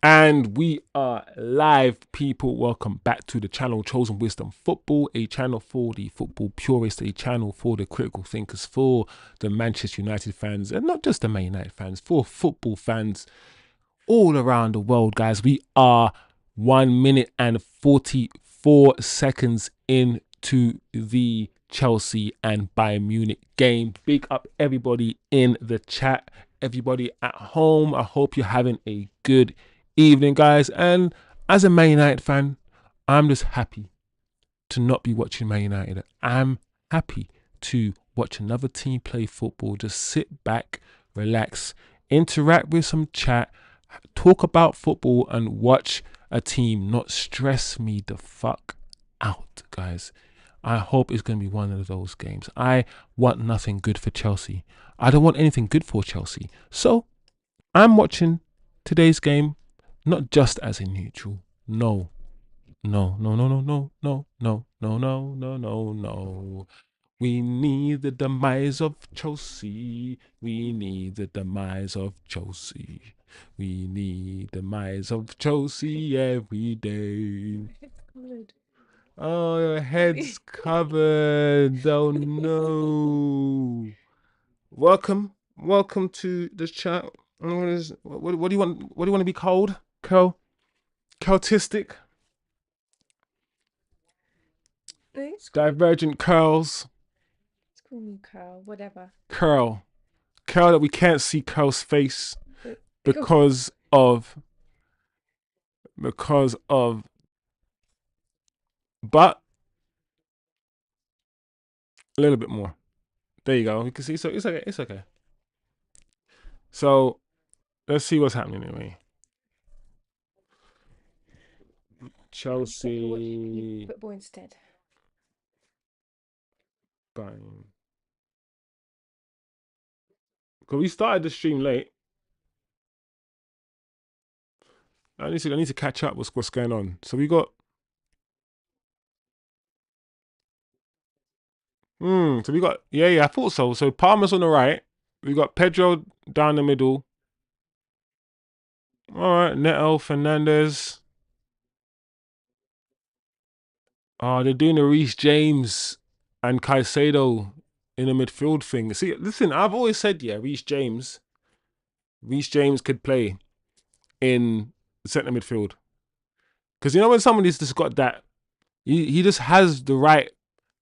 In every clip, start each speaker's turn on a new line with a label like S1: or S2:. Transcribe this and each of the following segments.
S1: And we are live, people. Welcome back to the channel Chosen Wisdom Football, a channel for the football purists, a channel for the critical thinkers, for the Manchester United fans, and not just the Man United fans, for football fans all around the world, guys. We are 1 minute and 44 seconds into the Chelsea and Bayern Munich game. Big up everybody in the chat, everybody at home. I hope you're having a good evening, guys. And as a Man United fan, I'm just happy to not be watching Man United. I'm happy to watch another team play football, just sit back, relax, interact with some chat, talk about football, and watch a team not stress me the fuck out, guys. I hope it's going to be one of those games. I want nothing good for Chelsea. I don't want anything good for Chelsea. So I'm watching today's game not just as a neutral. No. No, no, no, no, no, no, no, no, no, no, no, no. We need the demise of Chelsea. We need the demise of Chelsea. We need the demise of Chelsea every day. Oh, your head's covered. Oh no. Welcome to the chat. What do you want? What do you want to be called? Celtistic? Divergent curls.
S2: Let's call me Curl, whatever.
S1: Curl that we can't see Curl's face because of but a little bit more. There you go. You can see, so it's okay. So let's see what's happening anyway. Chelsea.
S2: Football instead.
S1: Bang. Because we started the stream late. I need to catch up with what's going on. So we got yeah, I thought so. So Palmer's on the right. We got Pedro down the middle. Alright, Neto, Fernandez. Oh, they're doing the Reece James and Caicedo in the midfield thing. See, listen, I've always said, yeah, Reece James could play in centre midfield. Because you know when somebody's just got that, he just has the right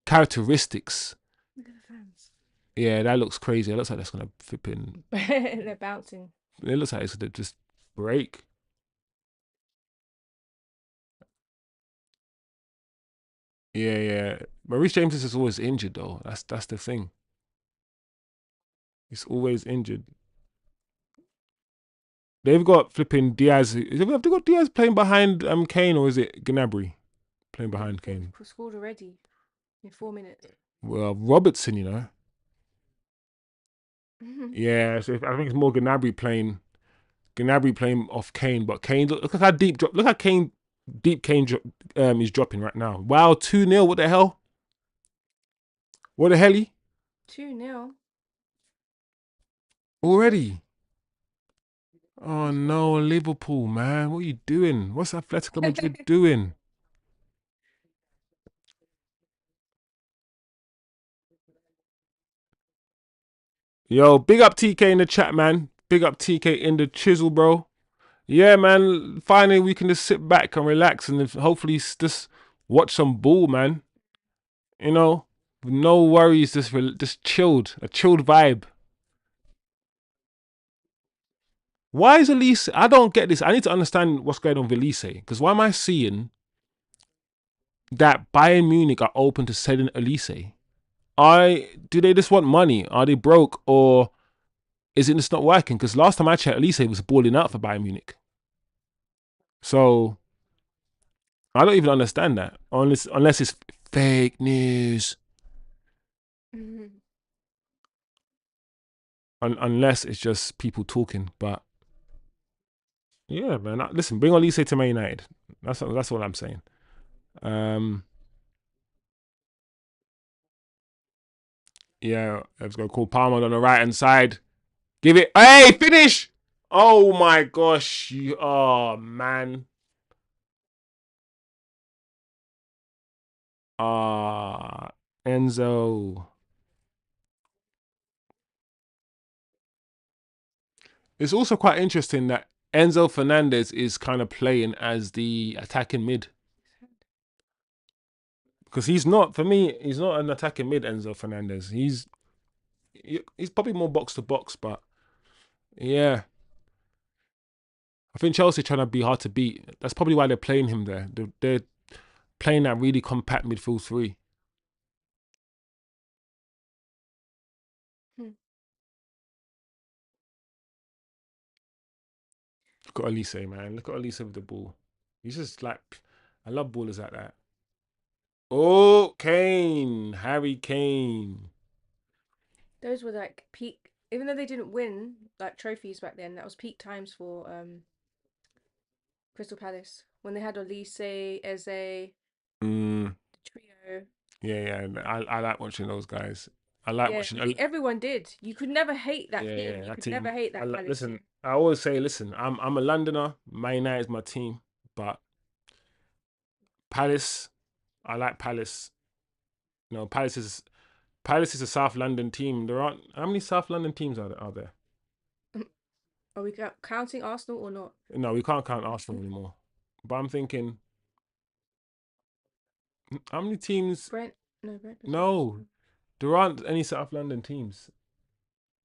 S1: characteristics.
S2: Look at the fans.
S1: Yeah, that looks crazy. It looks like that's going to flip in.
S2: They're bouncing.
S1: It looks like it's going to just break. Yeah. But Reece James is always injured, though. That's the thing. He's always injured. They've got flipping Diaz. Have they got Diaz playing behind Kane, or is it Gnabry playing behind Kane?
S2: Scored already in 4 minutes.
S1: Well, Robertson, you know. Yeah, so I think it's more Gnabry playing off Kane, but Kane look how deep drop. Look how Kane is dropping right now. Wow, 2-0. What the hell? What the helly?
S2: 2-0
S1: Already. Oh no, Liverpool, man. What are you doing? What's Atletico Madrid doing? Yo, big up TK in the chat, man. Big up TK in the chisel, bro. Yeah, man. Finally, we can just sit back and relax and hopefully just watch some ball, man. You know, no worries, just chilled, a chilled vibe. Why is Elise? I don't get this. I need to understand what's going on with Elise. Because why am I seeing that Bayern Munich are open to selling Elise? Do they just want money? Are they broke, or is it just not working? Because last time I checked, Elise was balling out for Bayern Munich. So I don't even understand that, unless it's fake news. Unless it's just people talking. But yeah, man. Listen, bring Elise to Man United. That's what I'm saying. Yeah, let's go. Call Palmer on the right hand side. Give it. Hey, finish! Oh my gosh, you oh man. Ah, Enzo. It's also quite interesting that Enzo Fernandez is kind of playing as the attacking mid because he's not. For me, he's not an attacking mid. Enzo Fernandez. He's probably more box to box, but yeah, I think Chelsea trying to be hard to beat. That's probably why they're playing him there. They're playing that really compact midfield three.
S2: Hmm.
S1: Look at Elise, man. Look at Elise with the ball. He's just like, I love ballers like that. Oh, Kane, Harry Kane.
S2: Those were like peak. Even though they didn't win like trophies back then, that was peak times for Crystal Palace when they had Olise, Eze, the
S1: Mm,
S2: trio.
S1: yeah. I like watching those guys. I like
S2: Yeah,
S1: watching.
S2: I think everyone did. You could never hate that team.
S1: Yeah,
S2: You
S1: that
S2: could never
S1: team.
S2: hate that Palace
S1: Listen.
S2: team.
S1: I always say, listen. I'm a Londoner. Man United is my team, but Palace. I like Palace. No, Palace is a South London team. There aren't how many South London teams are there?
S2: Are we counting Arsenal or not?
S1: No, we can't count Arsenal anymore. But I'm thinking, how many teams?
S2: Brent? No, Brentford's not
S1: No,
S2: Arsenal.
S1: there aren't any South London teams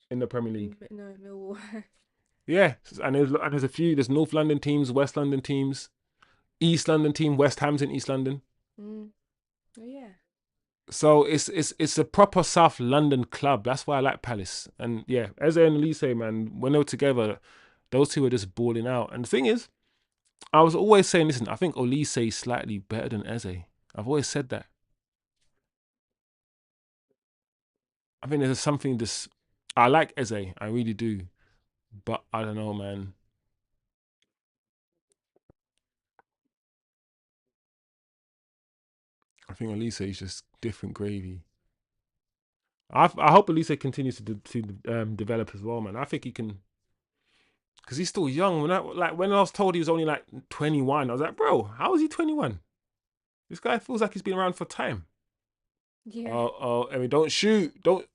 S1: in the Premier League.
S2: No, Millwall.
S1: Yeah, and there's a few. There's North London teams, West London teams, East London team. West Ham's in East London.
S2: Mm. Oh yeah.
S1: So it's a proper South London club. That's why I like Palace. And yeah, Eze and Elise, man, when they were together, those two were just balling out. And the thing is, I was always saying, listen, I think Elise is slightly better than Eze. I've always said that. I think there's something this. I like Eze, I really do, but I don't know, man. I think Elise is just different gravy. I hope Elise continues to develop as well, man. I think he can because he's still young. When I was told he was only like 21, I was like, bro, how is he 21? This guy feels like he's been around for time.
S2: Yeah.
S1: Oh, I mean, don't shoot, don't,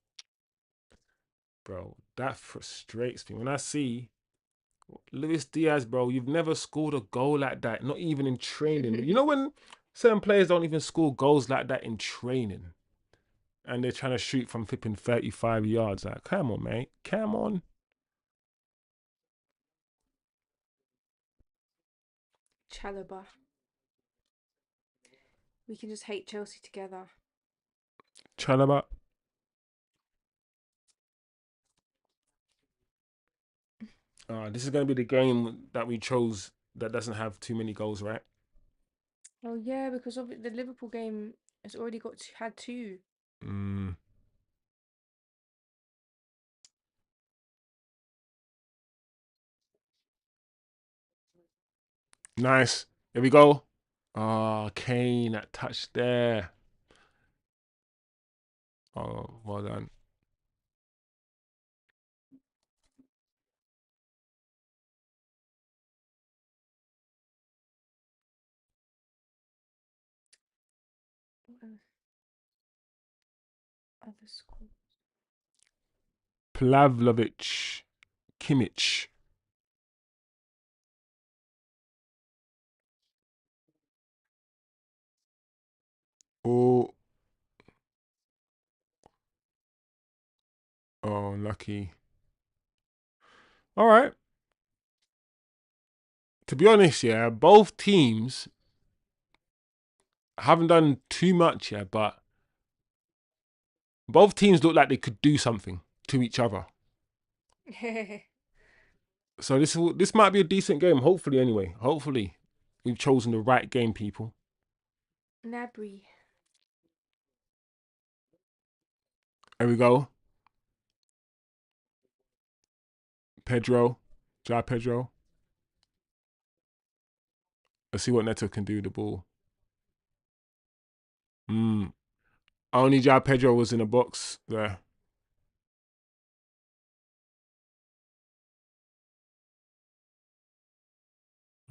S1: bro. That frustrates me when I see Luis Diaz, bro. You've never scored a goal like that, not even in training. You know when certain players don't even score goals like that in training, and they're trying to shoot from flipping 35 yards. Like, come on, mate, come on,
S2: Chalobah. We can just hate Chelsea together.
S1: Chalaba. This is going to be the game that we chose that doesn't have too many goals, right?
S2: Oh yeah, because of the Liverpool game has already had two.
S1: Mm, nice. Here we go. Oh, Kane, that touch there. Oh, well done.
S2: Other school.
S1: Plavlovic, Kimmich. Oh, oh, lucky. All right. To be honest, yeah, both teams haven't done too much, yeah, but both teams look like they could do something to each other. So this might be a decent game. Hopefully, anyway. Hopefully, we've chosen the right game, people.
S2: Nabry.
S1: There we go. Pedro, Jai Pedro. Let's see what Neto can do with the ball. Mm. Only Jai Pedro was in a box there.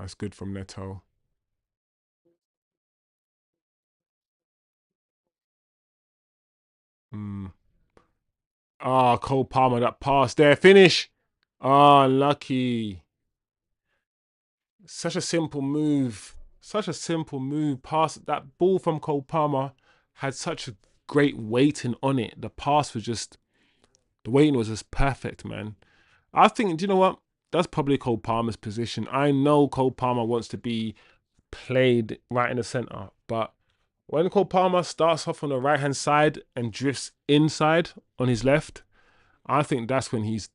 S1: That's good from Neto. Mm. Ah, Cole Palmer, that pass there. Finish. Ah, lucky. Such a simple move. Such a simple move. Pass that ball from Cole Palmer had such a great weighting on it. The pass was just the weighting was just perfect, man. I think, do you know what? That's probably Cole Palmer's position. I know Cole Palmer wants to be played right in the center, but when Cole Palmer starts off on the right hand side and drifts inside on his left, I think that's when he's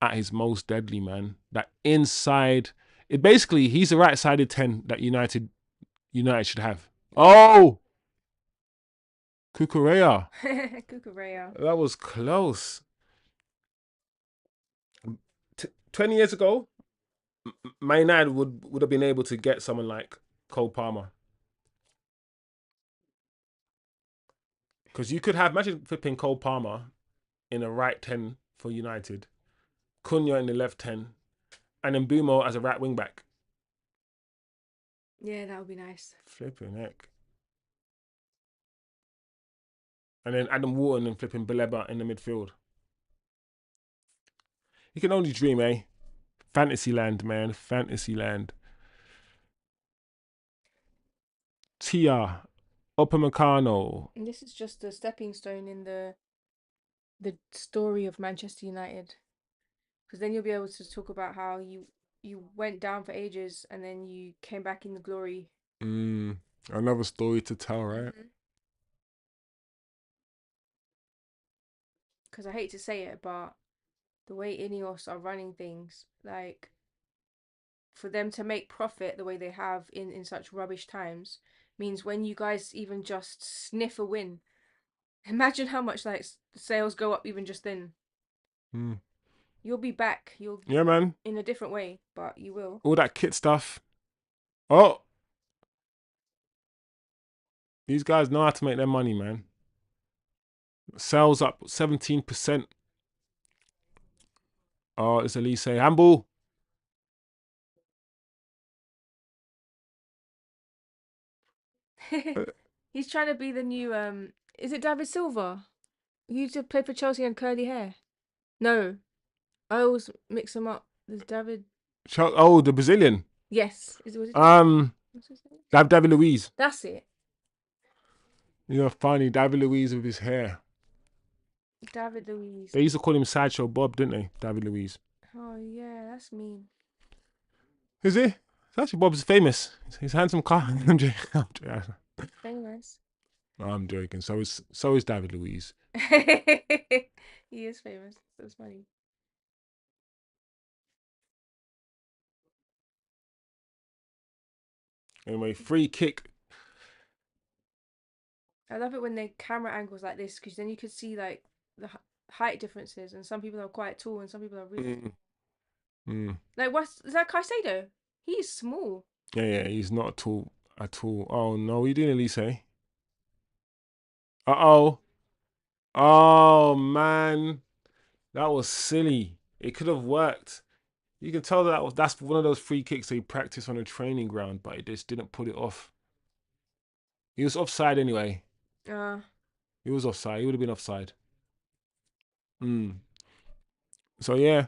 S1: at his most deadly, man. That inside, it basically he's the right sided 10 that United should have. Oh, Kukurea.
S2: Cucurella.
S1: That was close. 20 years ago, Man United would have been able to get someone like Cole Palmer. Because you could have, imagine flipping Cole Palmer in a right 10 for United, Cunha in the left 10, and then Bumo as a right wing back.
S2: Yeah, that would be nice.
S1: Flipping heck. And then Adam Wharton and flipping Baleba in the midfield. You can only dream, eh? Fantasyland, man. Fantasyland. Tia. Upamecano.
S2: And this is just a stepping stone in the story of Manchester United. Because then you'll be able to talk about how you went down for ages and then you came back in the glory.
S1: Another story to tell, right?
S2: Because I hate to say it, but the way Ineos are running things, like for them to make profit the way they have in such rubbish times, means when you guys even just sniff a win, imagine how much like sales go up even just then.
S1: Mm.
S2: You'll be back. You'll
S1: Yeah, man.
S2: in a different way, but you will.
S1: All that kit stuff. Oh, these guys know how to make their money, man. Sales up 17%. Oh, it's Elise. Handball.
S2: He's trying to be the new is it David Silva? He used to play for Chelsea and curly hair. No. I always mix them up. There's David.
S1: Oh, the Brazilian.
S2: Yes. Is it was it David? What's his name?
S1: David Luiz.
S2: That's it.
S1: You're funny. David Luiz with his hair.
S2: David Luiz.
S1: They used to call him Sideshow Bob, didn't they? David Luiz.
S2: Oh yeah, that's mean.
S1: Is he? Actually, Bob's famous. He's handsome car. I'm joking.
S2: Famous.
S1: I'm joking. So is David Luiz.
S2: He is famous. That's funny.
S1: Anyway, free kick.
S2: I love it when the camera angles like this because then you could see like the height differences, and some people are quite tall and some people are really
S1: Mm. Mm.
S2: like what's is that Caicedo? He's small.
S1: Yeah, he's not tall at all. Oh no, what are you doing, Elise? Uh-oh. Oh man. That was silly. It could have worked. You can tell that's one of those free kicks they practice on a training ground, but it just didn't put it off. He was offside anyway.
S2: Uh,
S1: He was offside. He would have been offside. So yeah,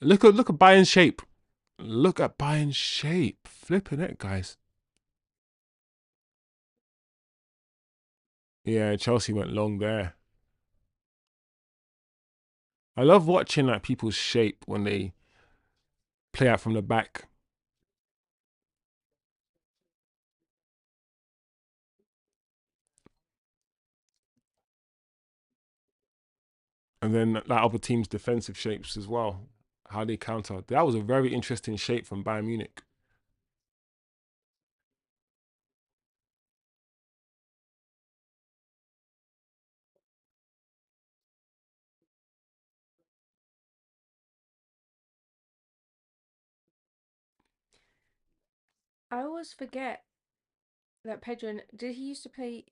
S1: look at Bayern's shape. Look at Bayern's shape. Flipping it, guys. Yeah, Chelsea went long there. I love watching like people's shape when they play out from the back. And then like other teams' defensive shapes as well. How they counter. That was a very interesting shape from Bayern Munich.
S2: I always forget that Pedro did he used to play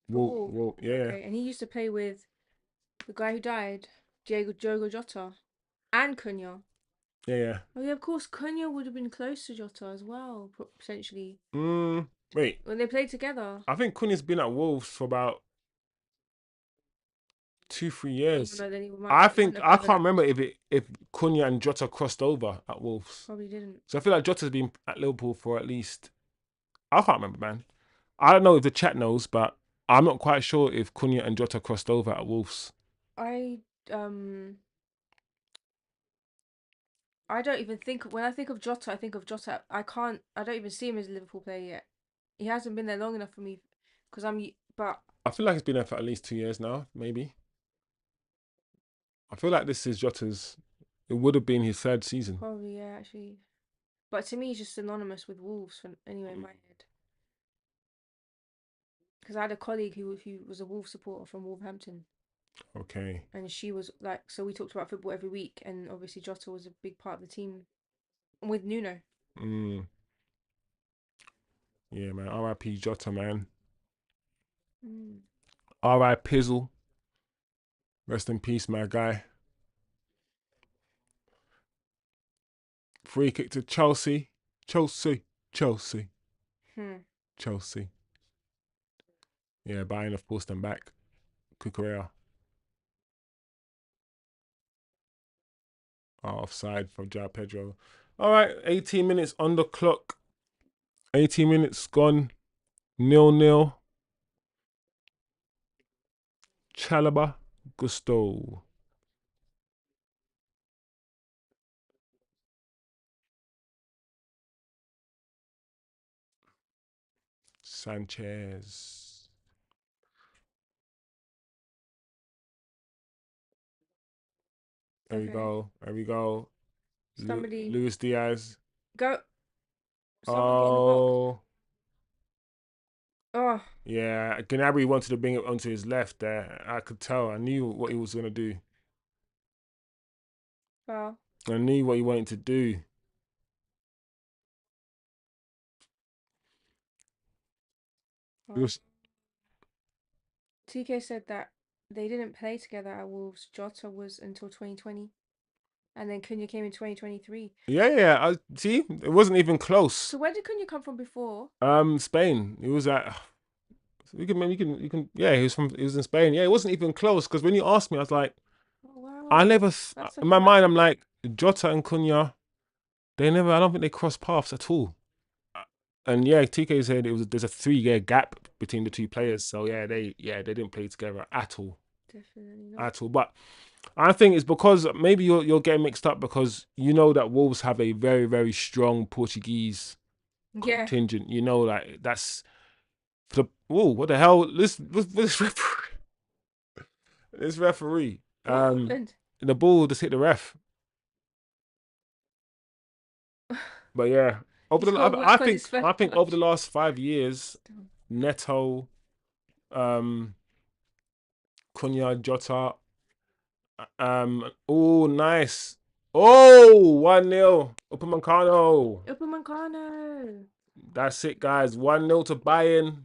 S2: for Wolves?
S1: Well, yeah.
S2: Okay, and he used to play with the guy who died, Diogo Jota, and Cunha.
S1: Yeah, yeah.
S2: Oh yeah, of course. Cunha would have been close to Jota as well, potentially
S1: Wait,
S2: when they played together.
S1: I think Cunha's been at Wolves for about 2, 3
S2: Oh
S1: years.
S2: no, then he
S1: I
S2: wouldn't
S1: think
S2: have
S1: I can't remember
S2: overlapped.
S1: if Cunha and Jota crossed over at Wolves.
S2: Probably didn't.
S1: So I feel like Jota's been at Liverpool for at least, I can't remember, man. I don't know if the chat knows, but I'm not quite sure if Cunha and Jota crossed over at Wolves.
S2: I um I don't even think when I think of Jota, I think of Jota. I don't even see him as a Liverpool player yet. He hasn't been there long enough for me because but
S1: I feel like it's been there for at least 2 years now, maybe. I feel like this is Jota's. It would have been his third season.
S2: probably yeah actually. But to me, he's just synonymous with Wolves for, anyway in my head. Because I had a colleague who was a Wolves supporter from Wolverhampton,
S1: Okay.
S2: and she was like, so we talked about football every week, and obviously Jota was a big part of the team with Nuno.
S1: Mm, yeah, man. R.I.P. Jota, man.
S2: Mm.
S1: R.I. Pizzle. Rest in peace, my guy. Free kick to Chelsea. Chelsea. Chelsea.
S2: Hmm.
S1: Chelsea. Yeah, Bayern have forced them back. Cucurella. Offside from João Pedro. All right, 18 minutes on the clock. 18 minutes gone. 0-0. Chalaba. Gusto. Sanchez. There we
S2: Okay.
S1: go. There we go.
S2: Somebody
S1: Luis Diaz.
S2: go. Someone get in the box.
S1: Oh,
S2: Oh,
S1: yeah. Gnabry wanted to bring it onto his left there. I could tell. I knew what he was going to do.
S2: well.
S1: I knew what he wanted to do. It
S2: Well.
S1: was,
S2: TK said that they didn't play together at Wolves. Jota was until 2020, and then Cunha came in 2023.
S1: yeah, yeah. I see. It wasn't even close.
S2: So where did Cunha come from before?
S1: Spain. He was at. You can. Yeah, he was from. He was in Spain. Yeah, it wasn't even close. Because when you asked me, I was like,
S2: Oh
S1: I
S2: wow,
S1: never.
S2: that's
S1: In
S2: such a
S1: my mind,
S2: massive.
S1: I'm like Jota and Cunha. They never. I don't think they crossed paths at all. And yeah, TK said it was. There's a 3 year gap between the two players. So they didn't play together at all.
S2: Definitely not.
S1: At all. But I think it's because maybe you're getting mixed up because you know that Wolves have a very, very strong Portuguese
S2: Yeah.
S1: contingent. You know, like that's for the. Whoa, what the hell? This referee. This referee.
S2: What happened?
S1: The ball just hit the ref. But yeah,
S2: He's got to work on his
S1: I
S2: first
S1: think over the
S2: touch.
S1: last 5 years,
S2: Damn.
S1: Neto, um, Cunha, Jota, oh nice. Oh, 1-0. Upamecano.
S2: Upamecano.
S1: That's it, guys. 1-0 to Bayern.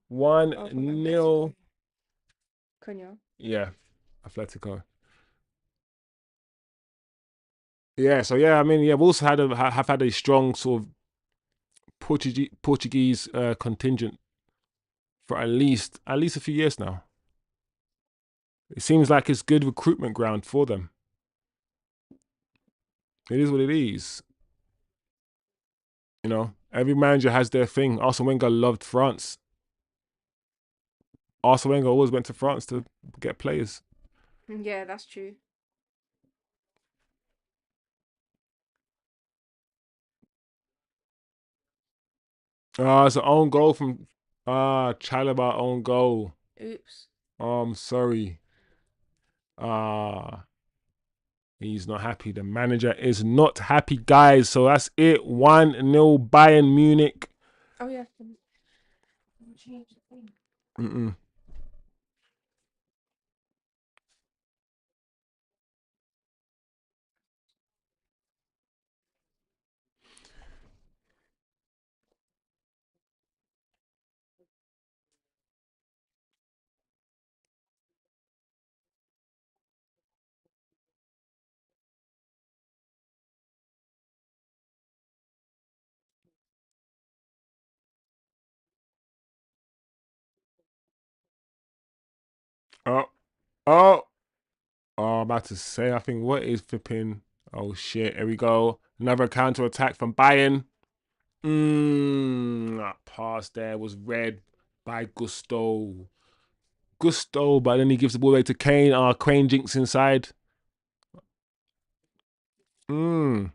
S1: One
S2: Oh, from Atletico.
S1: nil.
S2: Cunha.
S1: Yeah, Atletico. Yeah, so yeah, I mean, yeah, we've also have had a strong sort of Portuguese contingent for at least a few years now. It seems like it's good recruitment ground for them. It is what it is. You know, every manager has their thing. Arsene Wenger loved France. Arsene Wenger always went to France to get players.
S2: Yeah, that's true.
S1: It's an own goal from Chalaba own goal.
S2: Oops.
S1: Oh, I'm sorry. He's not happy. The manager is not happy, guys. So that's it. 1-0 Bayern Munich.
S2: Oh yeah. Change the thing.
S1: Mm-mm. Oh, oh, oh, I'm about to say, I think, what is flipping? Oh, shit. Here we go. Another counter attack from Bayern. That pass there was read by Gusto. Gusto, but then he gives the ball away to Kane. Kane jinks inside. Mmm.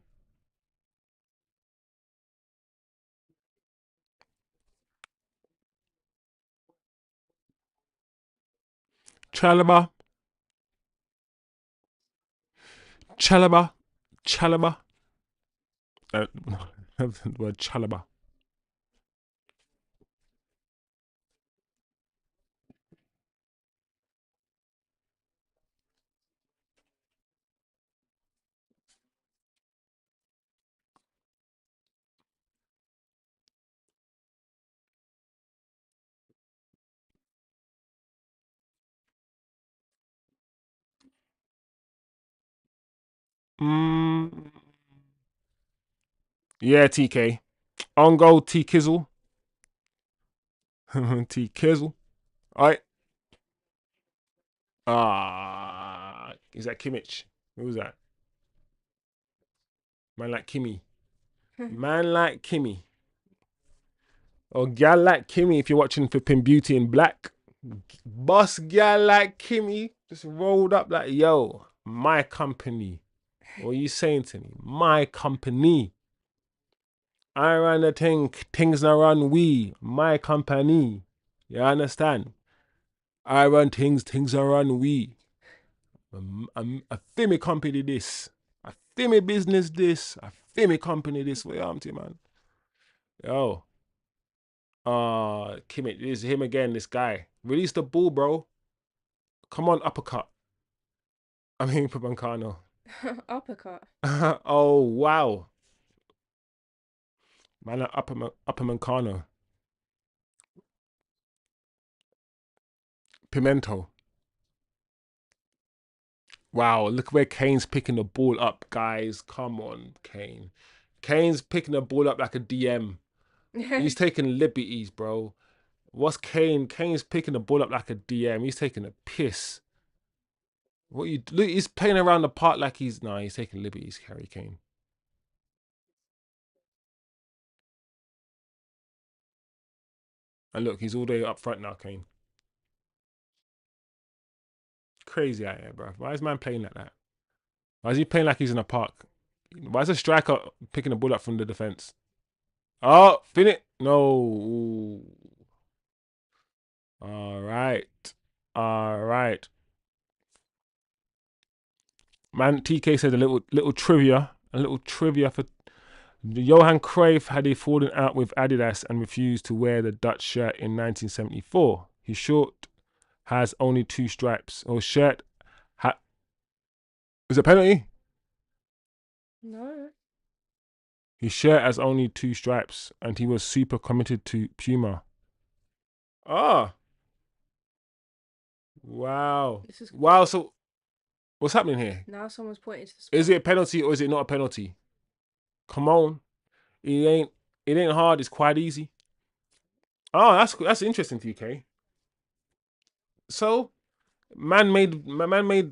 S1: Chalaba. Chalaba. Chalaba. The word Chalaba. Mm. Yeah, TK. On goal, T Kizzle. T Kizzle. All right. Is that Kimmich? Who was that? Man like Kimmy. Man like Kimmy. Or gal like Kimmy if you're watching Flipping Beauty in Black. Boss gal like Kimmy just rolled up like, yo, my company. What are you saying to me? My company. I run the thing, things not run we. My company. You understand? I run things, things are run we. I feel me company this. I feel me business this. I feel me company this. What you on to, man? Yo. Kimmich, this is him again, this guy. Release the ball, bro. Come on, uppercut. I mean, Papancano.
S2: Uppercut.
S1: Oh, wow. Man, Uppermancano. Pimento. Wow, look where Kane's picking the ball up, guys. Come on, Kane. Kane's picking the ball up like a DM. He's taking liberties, bro. What's Kane? Kane's picking the ball up like a DM. He's taking a piss. What you look? He's playing around the park like he's taking liberties. Harry Kane. And look, he's all the way up front now, Kane. Crazy out here, bro. Why is man playing like that? Why is he playing like he's in a park? Why is a striker picking the ball up from the defense? Oh, finish. No. Ooh. All right. All right. Man, TK said a little trivia. A little trivia for Johan Cruyff had a falling out with Adidas and refused to wear the Dutch shirt in 1974. His shirt has only two stripes. Or shirt is it a penalty?
S2: No.
S1: His shirt has only two stripes, and he was super committed to Puma. Ah, wow,
S2: This is
S1: wow. So what's happening here?
S2: now someone's pointing to the
S1: Is
S2: spot.
S1: it a penalty or is it not a penalty? Come on, it ain't. It ain't hard. It's quite easy. Oh, that's interesting, TK. So man made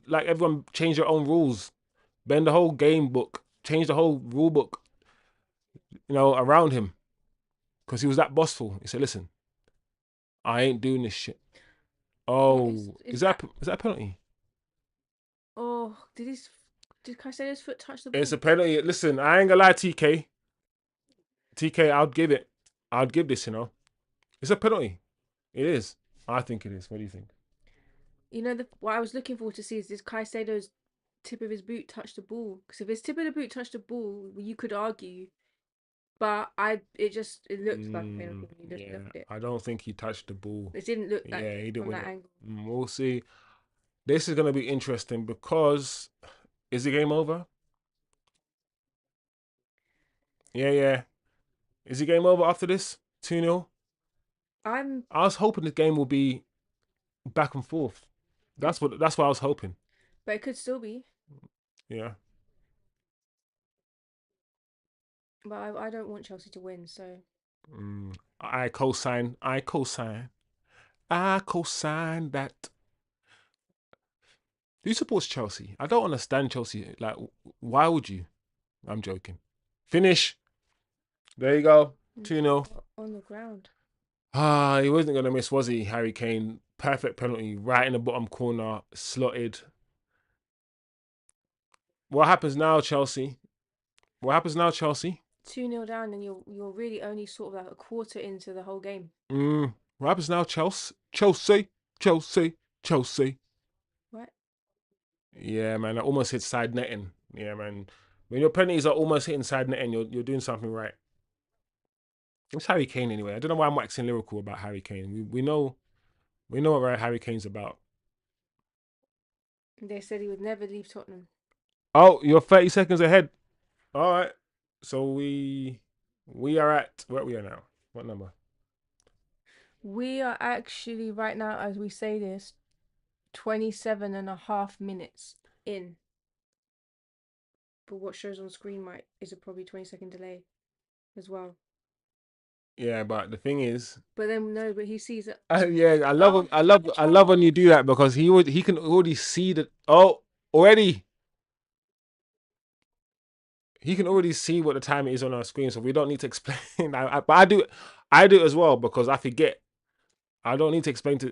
S1: like everyone change their own rules, bend the whole game book, change the whole rule book, around him because he was that bossful. He said, "Listen, I ain't doing this shit."
S2: What
S1: Oh,
S2: is that?
S1: is that a penalty?
S2: Oh, did Caicedo's foot touch the
S1: It's
S2: ball?
S1: a penalty. Listen, I ain't gonna lie, TK. TK, I'd give it. I'd give this. It's a penalty. It is. I think it is. What do you think?
S2: What I was looking for to see is this Caicedo's tip of his boot touch the ball? Because if his tip of the boot touched the ball, you could argue. But it looked like a penalty when you just
S1: Yeah,
S2: look at it.
S1: I don't think he touched the ball.
S2: It didn't look like
S1: Yeah, he
S2: it
S1: didn't
S2: from
S1: win
S2: that
S1: it.
S2: angle.
S1: We'll see. This is gonna be interesting because is the game over? Yeah, yeah. Is the game over after this? 2-0?
S2: I'm,
S1: I was hoping the game will be back and forth. That's what I was hoping.
S2: but it could still be.
S1: Yeah.
S2: But I don't want Chelsea to win, so
S1: I co-sign. I co-sign. I co-sign that. Who supports Chelsea? I don't understand Chelsea. Like, why would you? I'm joking. Finish. There you go. 2-0.
S2: On the ground.
S1: Ah, he wasn't going to miss, was he, Harry Kane? Perfect penalty, right in the bottom corner, slotted. What happens now, Chelsea? What happens now, Chelsea?
S2: 2-0 down, and you're really only sort of like a quarter into the whole game.
S1: What happens now, Chelsea? Chelsea, Chelsea, Chelsea.
S2: What?
S1: Yeah, man, I almost hit side netting. Yeah, man. When your penalties are almost hitting side netting, you're doing something right. It's Harry Kane anyway. I don't know why I'm waxing lyrical about Harry Kane. We know what Harry Kane's about.
S2: They said he would never leave Tottenham.
S1: Oh, you're 30 seconds ahead. All right. So we are at where we are now. What number?
S2: We are actually right now, as we say this, 27.5 minutes in. But what shows on screen is a probably 20-second delay as well.
S1: Yeah, but the thing is,
S2: But then no, but he sees it.
S1: yeah, I love when you do that because he can already see that. Oh, already he can already see what the time it is on our screen, so we don't need to explain. But I do it as well because I forget. I don't need to explain to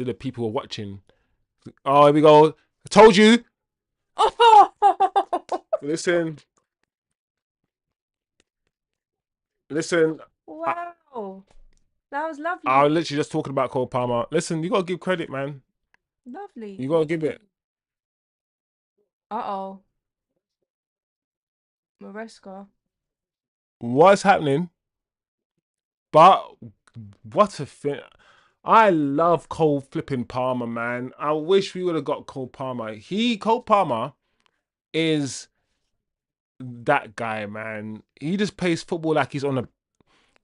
S1: the people who are watching. Oh, here we go. I told you. Listen, listen.
S2: Wow, that was lovely.
S1: I was literally just talking about Cole Palmer. Listen, you gotta give credit, man.
S2: Lovely.
S1: You gotta give it.
S2: Uh-oh. Maresca.
S1: What's happening? But what a thing. I love Cole flipping Palmer, man. I wish we would have got Cole Palmer. Cole Palmer is that guy, man. He just plays football like he's on the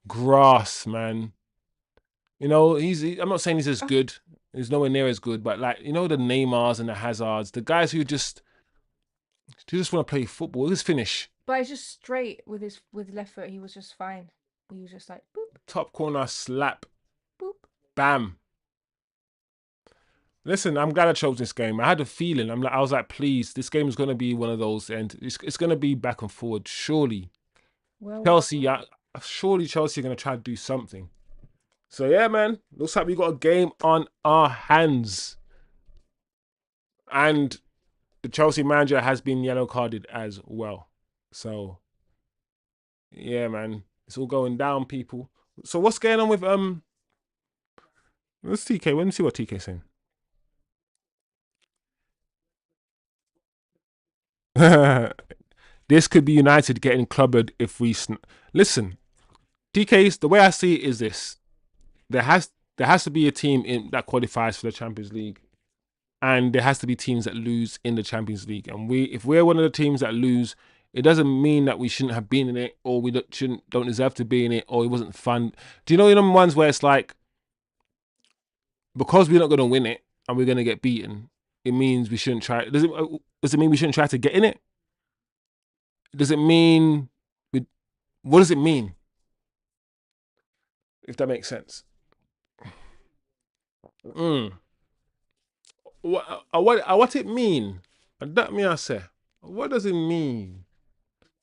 S1: grass, man. You know, I'm not saying he's as good. He's nowhere near as good, but like, you know, the Neymars and the Hazards, the guys who just want to play football. Just finish.
S2: But it's just straight with left foot. He was just fine. He was just like boop.
S1: Top corner slap.
S2: Boop.
S1: Bam. Listen, I'm glad I chose this game. I had a feeling. I was like, please, this game is gonna be one of those, and it's gonna be back and forward. Surely,
S2: Well,
S1: Chelsea. Surely Chelsea are gonna try to do something. So yeah, man. Looks like we got a game on our hands, and the Chelsea manager has been yellow carded as well. So yeah, man, it's all going down, people. So what's going on with What's TK? Let me see what TK's saying. This could be United getting clubbered if we listen. TK's the way I see it is this: there has to be a team that qualifies for the Champions League, and there has to be teams that lose in the Champions League. And if we're one of the teams that lose, it doesn't mean that we shouldn't have been in it, or we don't deserve to be in it, or it wasn't fun. Do you know them ones where it's like, because we're not going to win it and we're going to get beaten, it means we shouldn't try. Does it mean we shouldn't try to get in it? Does it mean what does it mean? If that makes sense. What it mean? That me I say. What does it mean?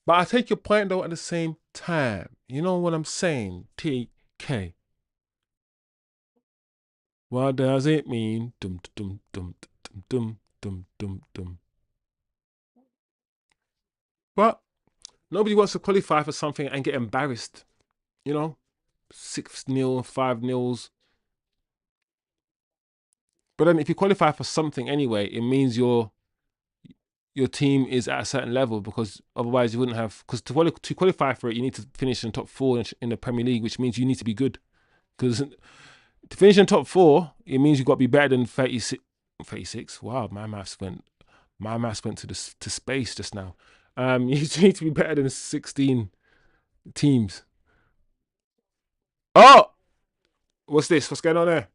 S1: But I take your point though at the same time. You know what I'm saying? TK. What does it mean? Dum dum dum dum dum dum dum dum. But nobody wants to qualify for something and get embarrassed. You know? 6-0, 5-0s. But then if you qualify for something anyway, it means your team is at a certain level, because otherwise you wouldn't have. Because to qualify for it, you need to finish in top 4 in the Premier League, which means you need to be good. Because to finish in top 4, it means you've got to be better than 36. 36. Wow, my maths went to space just now. You need to be better than 16 teams. Oh, what's this? What's going on there?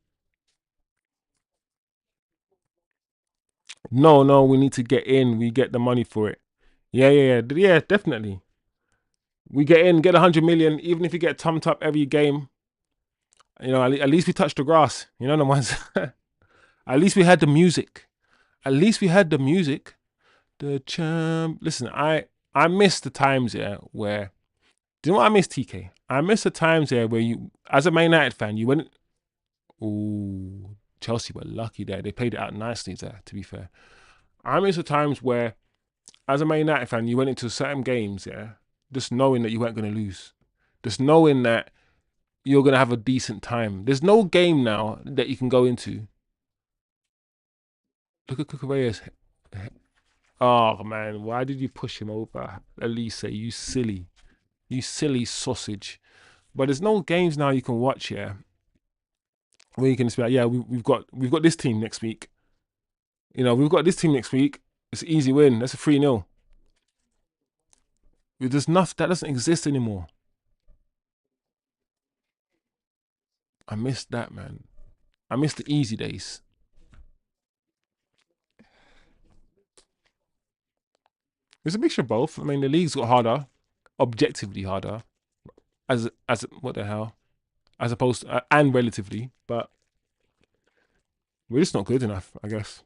S1: No, we need to get in. We get the money for it. Yeah, definitely. We get in, get 100 million, even if you get thumped up every game. You know, at least we touched the grass. You know the ones. At least we had the music. At least we had the music. The champ. Listen, I miss the times where. Do you know what I miss, TK? I miss the times where you, as a Man United fan, you went. Ooh, Chelsea were lucky there. They played it out nicely there. To be fair, I miss the times where, as a Man United fan, you went into certain games, just knowing that you weren't going to lose, just knowing that you're going to have a decent time. There's no game now that you can go into. Look at Kukureya's. Oh man, why did you push him over, Elise? You silly sausage. But there's no games now you can watch where you can just be like, yeah, we've got this team next week. We've got this team next week. It's an easy win. That's a 3-0. There's nothing that doesn't exist anymore. I miss that, man. I miss the easy days. It's a mixture of both. I mean, the league's got harder, objectively harder, as what the hell, as opposed to, and relatively, but we're just not good enough, I guess.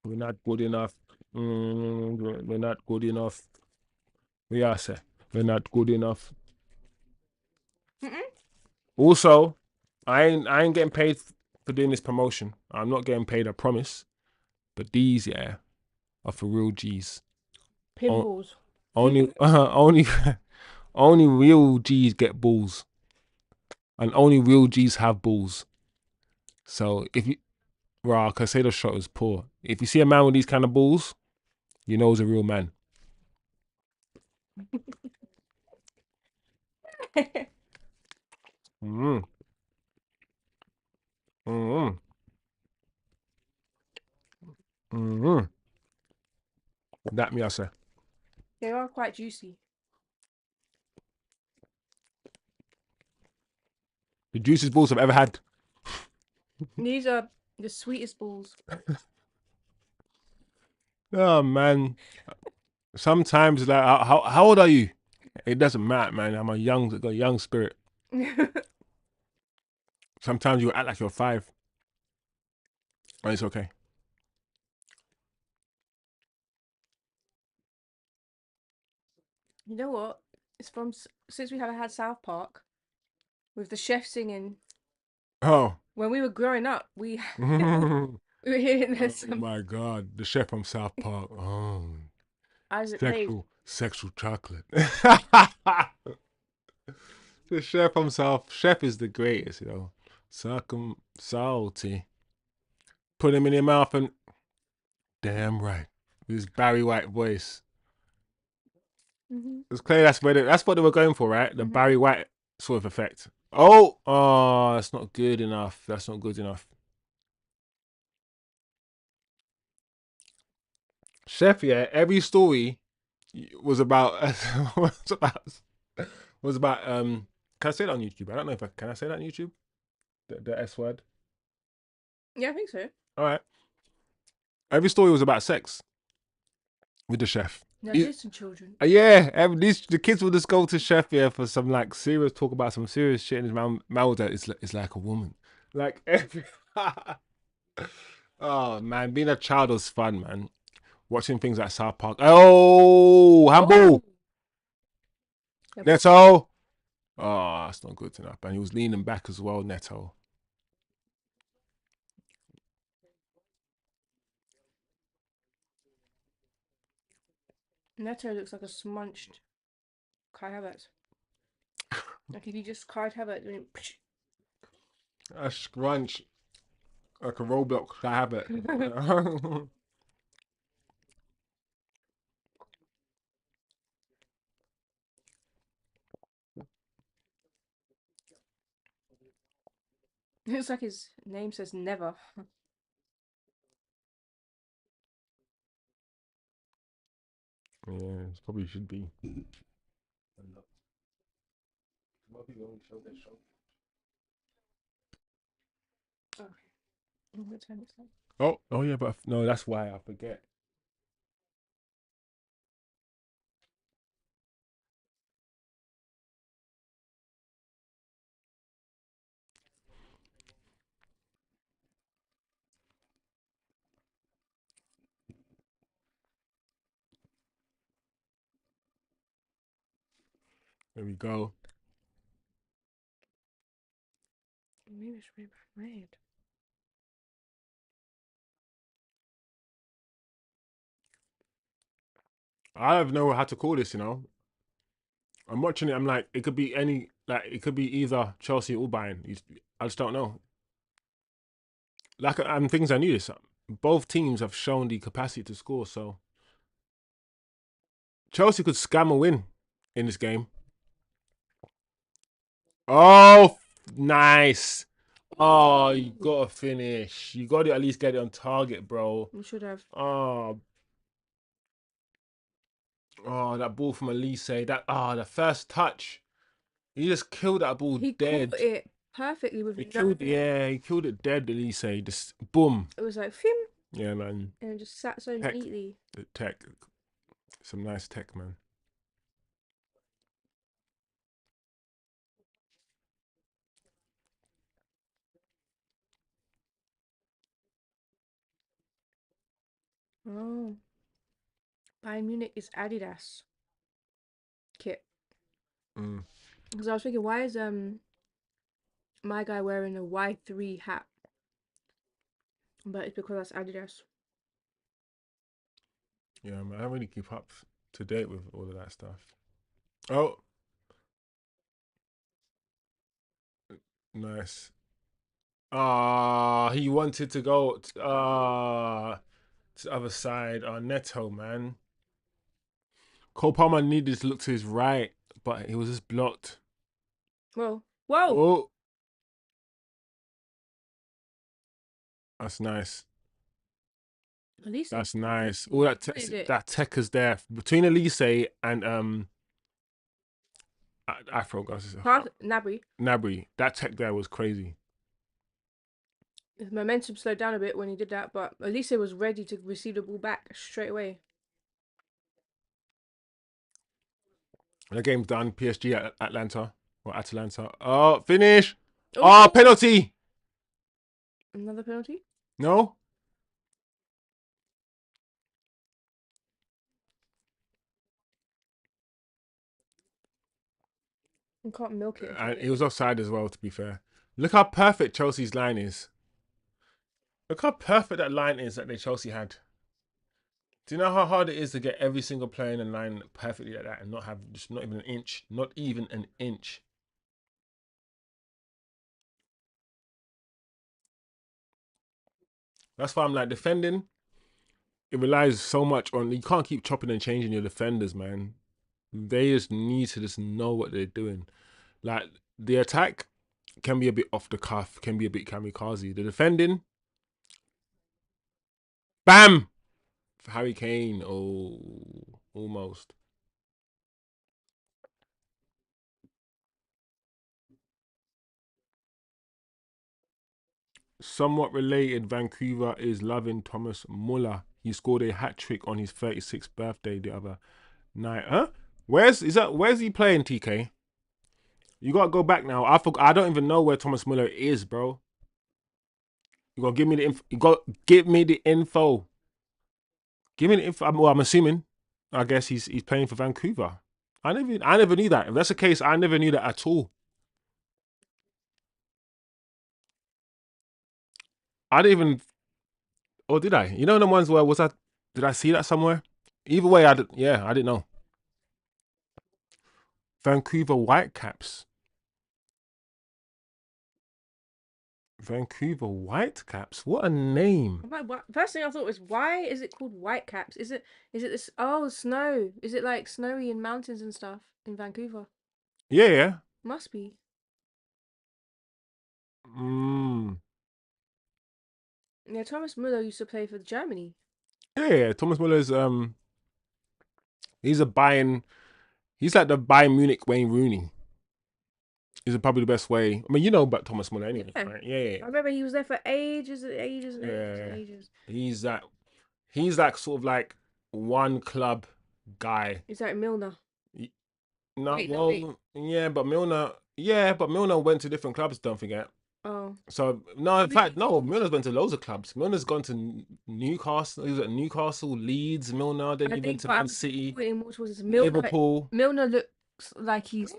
S1: We're not good enough. We're not good enough. We are, sir. We're not good enough.
S2: Mm-mm.
S1: Also, I ain't getting paid for doing this promotion. I'm not getting paid, I promise. But these, are for real G's.
S2: Pinballs.
S1: Only, only, only real G's get balls, and only real G's have balls. So if you, rah, Casado shot is poor. If you see a man with these kind of balls, you know he's a real man. Mm-hmm. Mm-hmm. Mm-hmm. That me, I say.
S2: They are quite juicy.
S1: The juiciest balls I've ever had.
S2: These are the sweetest balls.
S1: Oh man. Sometimes like, how old are you? It doesn't matter, man. Got a young spirit.
S2: You
S1: Sometimes you act like you're 5, and it's okay.
S2: know what? It's from since we haven't had South Park with the chef singing.
S1: Oh.
S2: When we were growing up, we
S1: Oh
S2: we were hearing this some
S1: my God, the chef from South Park. Oh,
S2: as it played.
S1: sexual chocolate. The chef from South. Chef is the greatest. Suck 'em salty. Put him in your mouth and damn right. With his Barry White voice.
S2: Hmm.
S1: It's clear that's what they were going for, right? The
S2: Hmm.
S1: Barry White sort of effect. Oh, that's not good enough. That's not good enough. Chef, every story was about was about was about can I say that on YouTube? I don't know if I can I say that on YouTube? The S word.
S2: Yeah, I think so.
S1: All right. Every story was about sex with the chef.
S2: Now,
S1: It-
S2: listen, children.
S1: yeah, the kids would just go to chef for some like serious talk about some serious shit, and his man was like, it's like a woman, like every. Oh man, being a child was fun, man. Watching things like South Park. Oh, handball,
S2: Oh, yeah,
S1: Neto. Oh, that's not good enough. And he was leaning back as well, Neto.
S2: Neto looks like a smunched Kai Havertz. Like if you just Kai Havertz doing.
S1: A scrunch, like a Roblox. I have it.
S2: Looks like his name says never.
S1: Yeah, it probably should be.
S2: Okay. What time is that?
S1: Oh yeah, but no, that's why I forget. There we go.
S2: Maybe it's really bad made.
S1: I don't know how to call this, you know. I'm watching it, I'm like, it could be any, like, it could be either Chelsea or Bayern. I just don't know. Like, and things I knew this. Both teams have shown the capacity to score, so Chelsea could scam a win in this game. Oh, nice. Oh, you gotta finish. You gotta at least get it on target, bro.
S2: You should have.
S1: Oh, that ball from Elise. The first touch. He just killed that ball
S2: He
S1: dead.
S2: caught it perfectly with
S1: He
S2: nothing.
S1: he killed it dead, Elise. Just boom.
S2: It was like, phim,
S1: Yeah, man.
S2: and it just sat so
S1: Tech.
S2: neatly.
S1: The tech. Some nice tech, man.
S2: Oh. Bayern Munich is Adidas kit. Because I was thinking, why is my guy wearing a Y3 hat? But it's because that's Adidas.
S1: Yeah, man. I don't really keep up to date with all of that stuff. Oh, nice. He wanted to go to the other side. Neto, man. Cole Palmer needed to look to his right, but he was just blocked.
S2: Whoa. Whoa!
S1: Oh, that's nice.
S2: Elise.
S1: That's nice. All that
S2: It.
S1: that tech is there between Elise and Afro guys.
S2: Nabry.
S1: Nabry. That tech there was crazy.
S2: His momentum slowed down a bit when he did that, but Elise was ready to receive the ball back straight away.
S1: The game's done. PSG at Atlanta or Atalanta. Oh, finish.
S2: Oh,
S1: Penalty.
S2: Another penalty?
S1: No.
S2: You can't milk it.
S1: And he was offside as well, to be fair. Look how perfect Chelsea's line is. Look how perfect that line is that they Chelsea had. Do you know how hard it is to get every single player in the line perfectly like that and not have just not even an inch? Not even an inch. That's why I'm like, defending, it relies so much on, you can't keep chopping and changing your defenders, man. They just need to just know what they're doing. Like, the attack can be a bit off the cuff, can be a bit kamikaze. The defending, bam! For Harry Kane, oh, almost. Somewhat related, Vancouver is loving Thomas Muller. He scored a hat trick on his 36th birthday the other night. Huh? Where's he playing, TK? You gotta go back now. I don't even know where Thomas Muller is, bro. You gotta give me the info. You gotta give me the info. Give me the info. Well, I'm assuming. I guess he's playing for Vancouver. I never knew that. If that's the case, I never knew that at all. I didn't even. Or did I? You know the ones where did I see that somewhere? Either way, I didn't know. Vancouver Whitecaps. Vancouver Whitecaps. What a name.
S2: I'm like, what? First thing I thought was, why is it called Whitecaps? Is it this? Oh, snow. Is it like snowy in mountains and stuff in Vancouver?
S1: Yeah.
S2: Must be. Yeah, Thomas Müller used to play for Germany.
S1: Yeah. Thomas Muller's he's a Bayern. He's like the Bayern Munich Wayne Rooney. Is probably the best way. I mean, you know about Thomas Muller anyway, right? Yeah.
S2: I remember he was there for ages and ages and ages and ages.
S1: He's like sort of like one club guy.
S2: He's like Milner.
S1: Yeah, but Milner went to different clubs, don't forget.
S2: Oh.
S1: So no, in fact, no, Milner's went to loads of clubs. Milner's gone to Newcastle. He was at Newcastle, Leeds, Milner, then he went to Man City,
S2: Liverpool.
S1: Liverpool.
S2: Milner looks like he's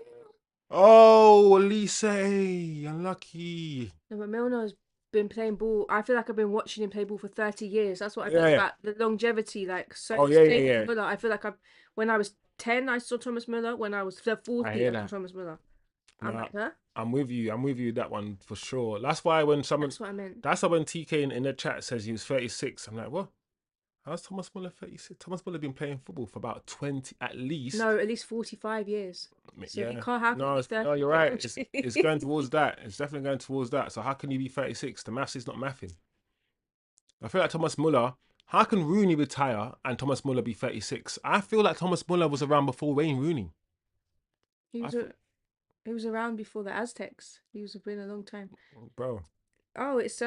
S1: Oh, Elise, unlucky.
S2: No, but Milner's been playing ball. I feel like I've been watching him play ball for 30 years. That's what I
S1: Yeah,
S2: mean
S1: yeah.
S2: about the longevity. Like, so
S1: Oh, yeah, yeah,
S2: same with
S1: yeah.
S2: Müller. I feel like when I was 10, I saw Thomas Müller. When I was
S1: I
S2: 40,
S1: hear
S2: I saw
S1: that.
S2: Thomas Müller. I'm
S1: No,
S2: like, huh?
S1: I'm with you. I'm with you that one for sure. That's why when someone,
S2: That's what I meant.
S1: that's why when TK in the chat says he was 36, I'm like, what? How's Thomas Muller 36? Thomas Muller been playing football for about 20 at least.
S2: No, at least 45 years. So he
S1: Yeah.
S2: can't, how can he
S1: No,
S2: be
S1: no, you're
S2: 36?
S1: right. It's going towards that. It's definitely going towards that. So how can you be 36? The maths is not mathing. I feel like Thomas Muller. How can Rooney retire and Thomas Muller be 36? I feel like Thomas Muller was around before Wayne Rooney.
S2: He
S1: I
S2: was
S1: feel,
S2: a, he was around before the Aztecs. He was been a long time.
S1: bro.
S2: Oh, it's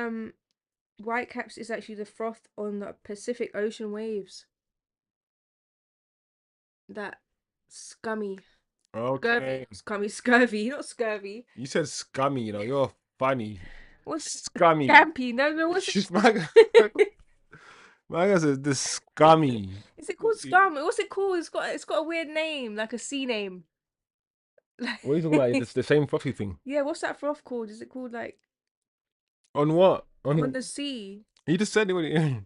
S2: Whitecaps is actually the froth on the Pacific Ocean waves. That scummy,
S1: Okay.
S2: scurvy, not scurvy.
S1: You said scummy, you're funny.
S2: What's
S1: Scummy.
S2: Scampy? No, no, what's
S1: She's my guy.
S2: it?
S1: My guy says this scummy.
S2: Is it called scum? What's it called? It's got a weird name, like a sea name.
S1: What are you talking about? It's the same frothy thing.
S2: Yeah, what's that froth called? Is it called like
S1: On what?
S2: on
S1: On
S2: the sea?
S1: he just said it.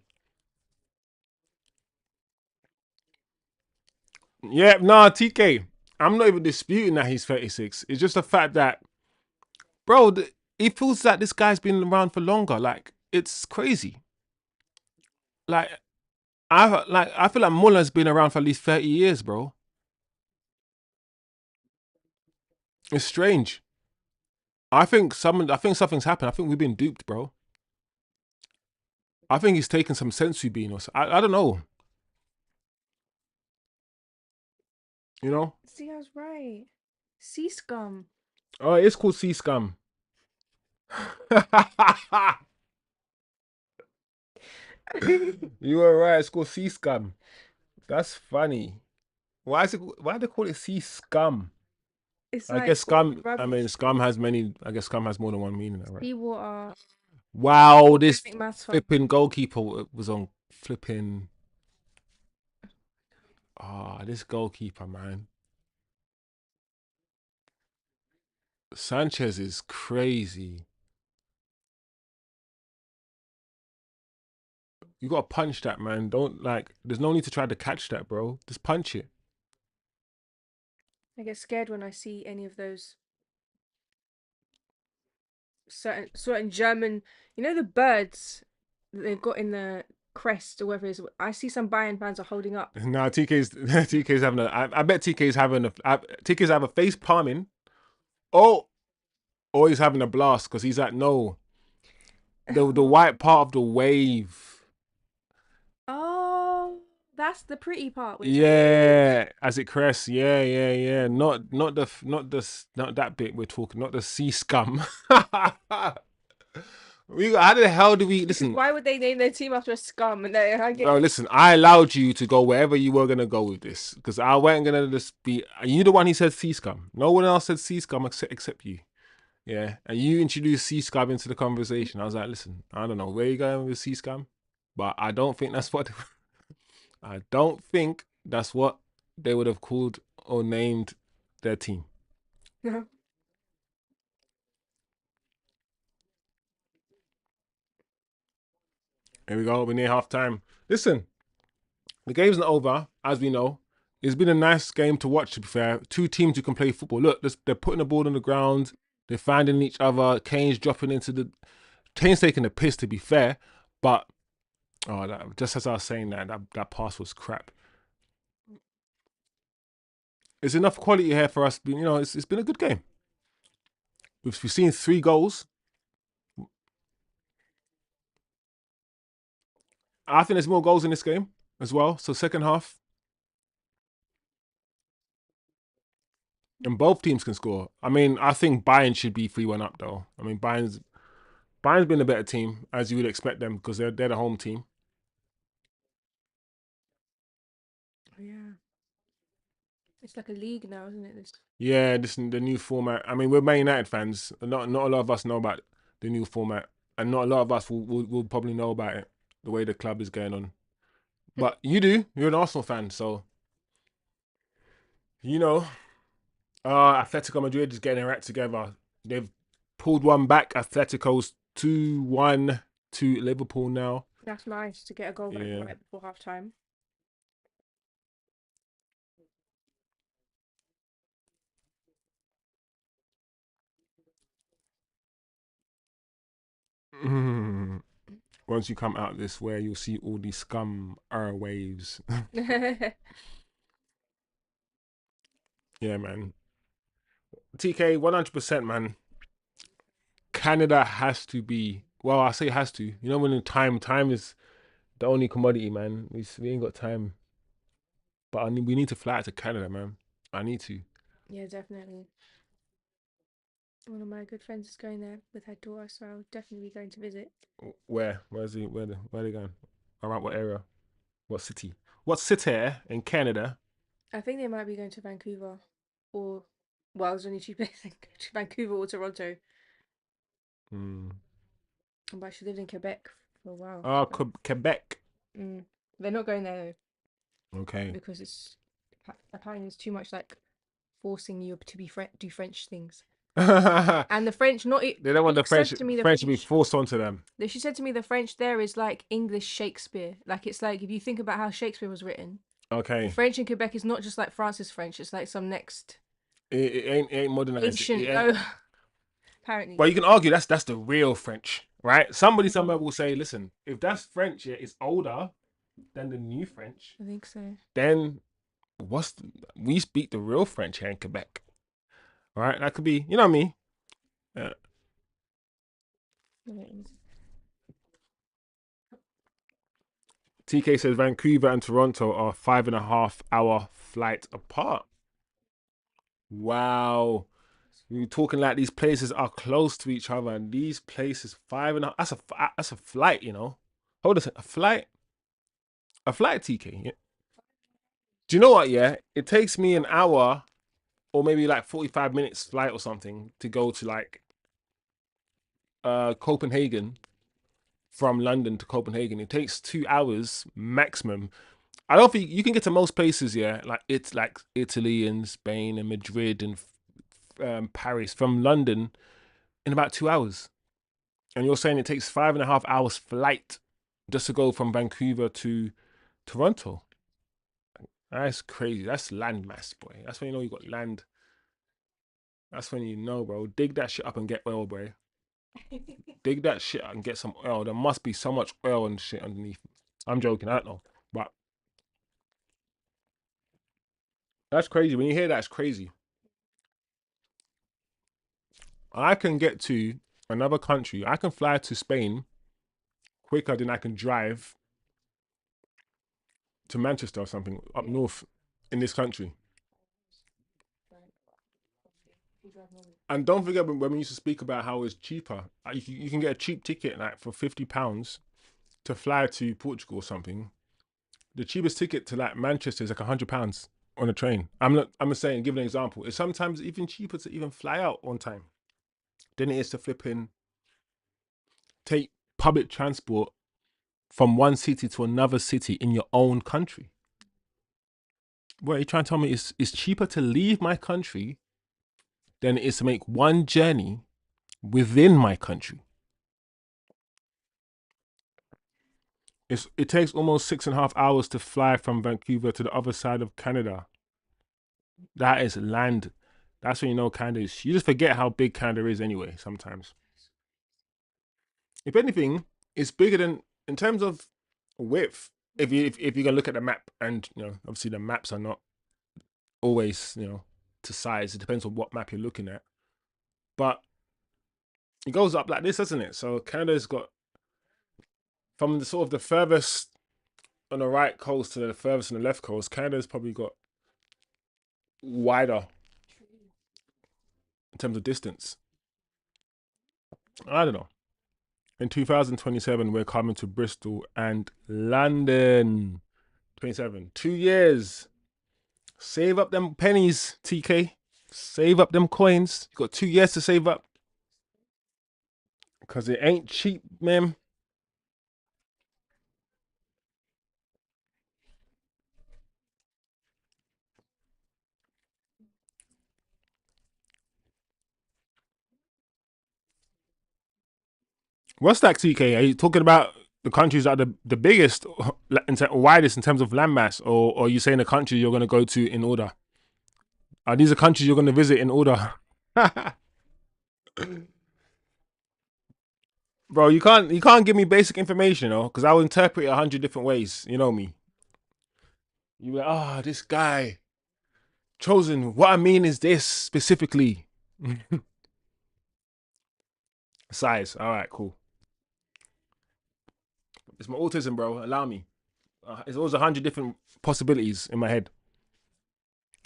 S1: Yeah, nah, TK. I'm not even disputing that he's 36. It's just the fact that, bro, it feels like this guy's been around for longer. Like it's crazy. Like I feel like Muller's been around for at least 30 years, bro. It's strange. I think something's happened. I think we've been duped, bro. I think he's taken some sensory bean or so. I don't know. You know?
S2: See, I was right. Sea scum.
S1: Oh, it's called sea scum. You were right. It's called sea scum. That's funny. Why do they call it sea scum?
S2: It's
S1: I
S2: like
S1: guess
S2: all
S1: scum.
S2: the
S1: I mean,
S2: rubbish.
S1: scum has many. I guess scum has more than one meaning, right?
S2: Seawater,
S1: Wow, this
S2: organic matter.
S1: flipping goalkeeper was on flipping. Ah, this goalkeeper, man. Sanchez is crazy. You gotta punch that, man. Don't like. There's no need to try to catch that, bro. Just punch it.
S2: I get scared when I see any of those certain German, the birds that they've got in the crest or whatever it is. I see some Bayern fans are holding up.
S1: Nah, TK's TK's having a. I bet TK's having a. TK's having a face palming. Oh, or he's having a blast because he's like, no, the white part of the wave.
S2: Oh, that's the pretty part when it's like,
S1: Yeah, as it crests. Yeah, yeah, yeah. Not that bit we're talking. Not the sea scum. How the hell do we
S2: because
S1: listen?
S2: why would they name their team after a scum? And I get
S1: Bro, listen. I allowed you to go wherever you were gonna go with this because I wasn't gonna just be. You the one who said sea scum. No one else said sea scum except you. Yeah, and you introduced sea scum into the conversation. I was like, listen, I don't know where you're going with sea scum, but I don't think that's what. I don't think that's what they would have called or named their team.
S2: no.
S1: Here we go. We're near half time. Listen, the game's not over, as we know. It's been a nice game to watch, to be fair. Two teams who can play football. Look, they're putting the ball on the ground. They're finding each other. Kane's dropping into the. Kane's taking the piss, to be fair. But, just as I was saying that pass was crap. There's enough quality here for us. It's been a good game. We've seen 3 goals. I think there's more goals in this game as well. So second half, and both teams can score. I mean, I think Bayern should be 3-1 up though. I mean, Bayern's been a better team as you would expect them because they're the home team.
S2: Yeah, it's like a league now, isn't it? This.
S1: Yeah, this the new format. I mean, we're Man United fans. Not a lot of us know about the new format, and not a lot of us will probably know about it the way the club is going on. But you do. You're an Arsenal fan, so you know. Atletico Madrid is getting their act together. They've pulled one back. Atletico's 2-1 to Liverpool now.
S2: That's nice to get a goal back
S1: Yeah.
S2: right before half time.
S1: Once you come out this way, you'll see all these scum waves. Yeah, man. TK, 100%, man. Canada has to be. Well, I say has to. You know, when in time is the only commodity, man. We ain't got time. But we need to fly out to Canada, man. I need to.
S2: Yeah, definitely. One of my good friends is going there with her daughter, so I'll definitely be going to visit.
S1: Where? Where's he? Where are they going? Around what area? What city? What city in Canada?
S2: I think they might be going to Vancouver, or well, there's only two places to Vancouver or Toronto.
S1: Hmm.
S2: But she lived in Quebec for a while.
S1: Oh,
S2: So
S1: Quebec.
S2: mm. They're not going there though,
S1: Okay.
S2: because it's apparently it's too much like forcing you to be do French things.
S1: They
S2: And the French, not it.
S1: don't want the
S2: Said to me the
S1: French to be
S2: French.
S1: forced onto them.
S2: She said to me the French there is like English Shakespeare. Like it's like if you think about how Shakespeare was written, the
S1: Okay.
S2: French in Quebec is not just like France's French. It's like some next
S1: It ain't modernized. It
S2: ancient.
S1: ain't.
S2: No, apparently.
S1: Well, you can argue that's the real French, right? Somebody somewhere will say, listen, if that's French, yeah, it's older than the new French.
S2: I think so.
S1: Then we speak the real French here in Quebec, right? That could be, you know what I mean? Uh, TK says Vancouver and Toronto are 5.5 hour flight apart. Wow. You're talking like these places are close to each other, and these places 5.5. That's a flight, you know. Hold on, a flight, TK. Yeah. Do you know what? Yeah, it takes me an hour or maybe like 45 minutes flight or something to go to like Copenhagen from London to Copenhagen. It takes 2 hours maximum. I don't think you can get to most places. Yeah, like it's like Italy and Spain and Madrid and Paris from London in about 2 hours. And you're saying it takes 5.5 hours flight just to go from Vancouver to Toronto. That's crazy. That's land mass, boy. That's when you know you got land. That's when you know, bro. Dig that shit up and get oil, bro. Dig that shit up and get some oil. There must be so much oil and shit underneath. I'm joking, I don't know. But that's crazy. When you hear that, it's crazy. I can get to another country. I can fly to Spain quicker than I can drive to Manchester or something up north in this country. And don't forget when we used to speak about how it's cheaper. You can get a cheap ticket like for £50 to fly to Portugal or something. The cheapest ticket to like Manchester is like £100 on a train. I'm not saying, give an example. It's sometimes even cheaper to even fly out on time than it is to flip in, take public transport from one city to another city in your own country. What are you trying to tell me? It's cheaper to leave my country than it is to make one journey within my country. It takes almost 6.5 hours to fly from Vancouver to the other side of Canada. That is land. That's when you know Canada is. You just forget how big Canada is anyway. Sometimes, if anything, it's bigger than in terms of width. If you're gonna look at the map, and you know, obviously the maps are not always to size. It depends on what map you're looking at, but it goes up like this, doesn't it? So Canada's got from the sort of the furthest on the right coast to the furthest on the left coast. Canada's probably got wider in terms of distance. I don't know. In 2027, we're coming to Bristol and London. 27. 2 years. Save up them pennies, TK. Save up them coins. You got 2 years to save up. Because it ain't cheap, man. What's that, TK? Are you talking about the countries that are the biggest, widest in terms of landmass, or are you saying the countries you're going to go to in order? Are these the countries you're going to visit in order? Bro, you can't give me basic information, because I'll interpret it 100 different ways. You know me. You be like, this guy chosen. What I mean is this specifically. Size. All right, cool. It's my autism, bro. Allow me. It's always 100 different possibilities in my head.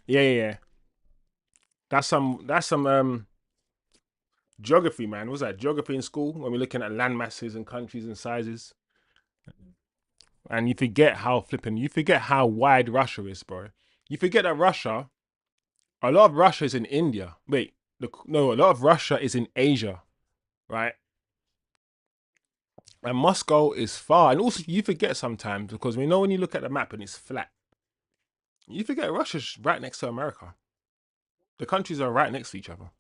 S1: Yeah, yeah, yeah. That's some geography, man. What's that? Geography in school when we're looking at land masses and countries and sizes. And you forget how wide Russia is, bro. You forget that a lot of Russia is in India. Wait, no, a lot of Russia is in Asia, right? And Moscow is far. And also, you forget sometimes because we know when you look at the map and it's flat, you forget Russia's right next to America. The countries are right next to each other.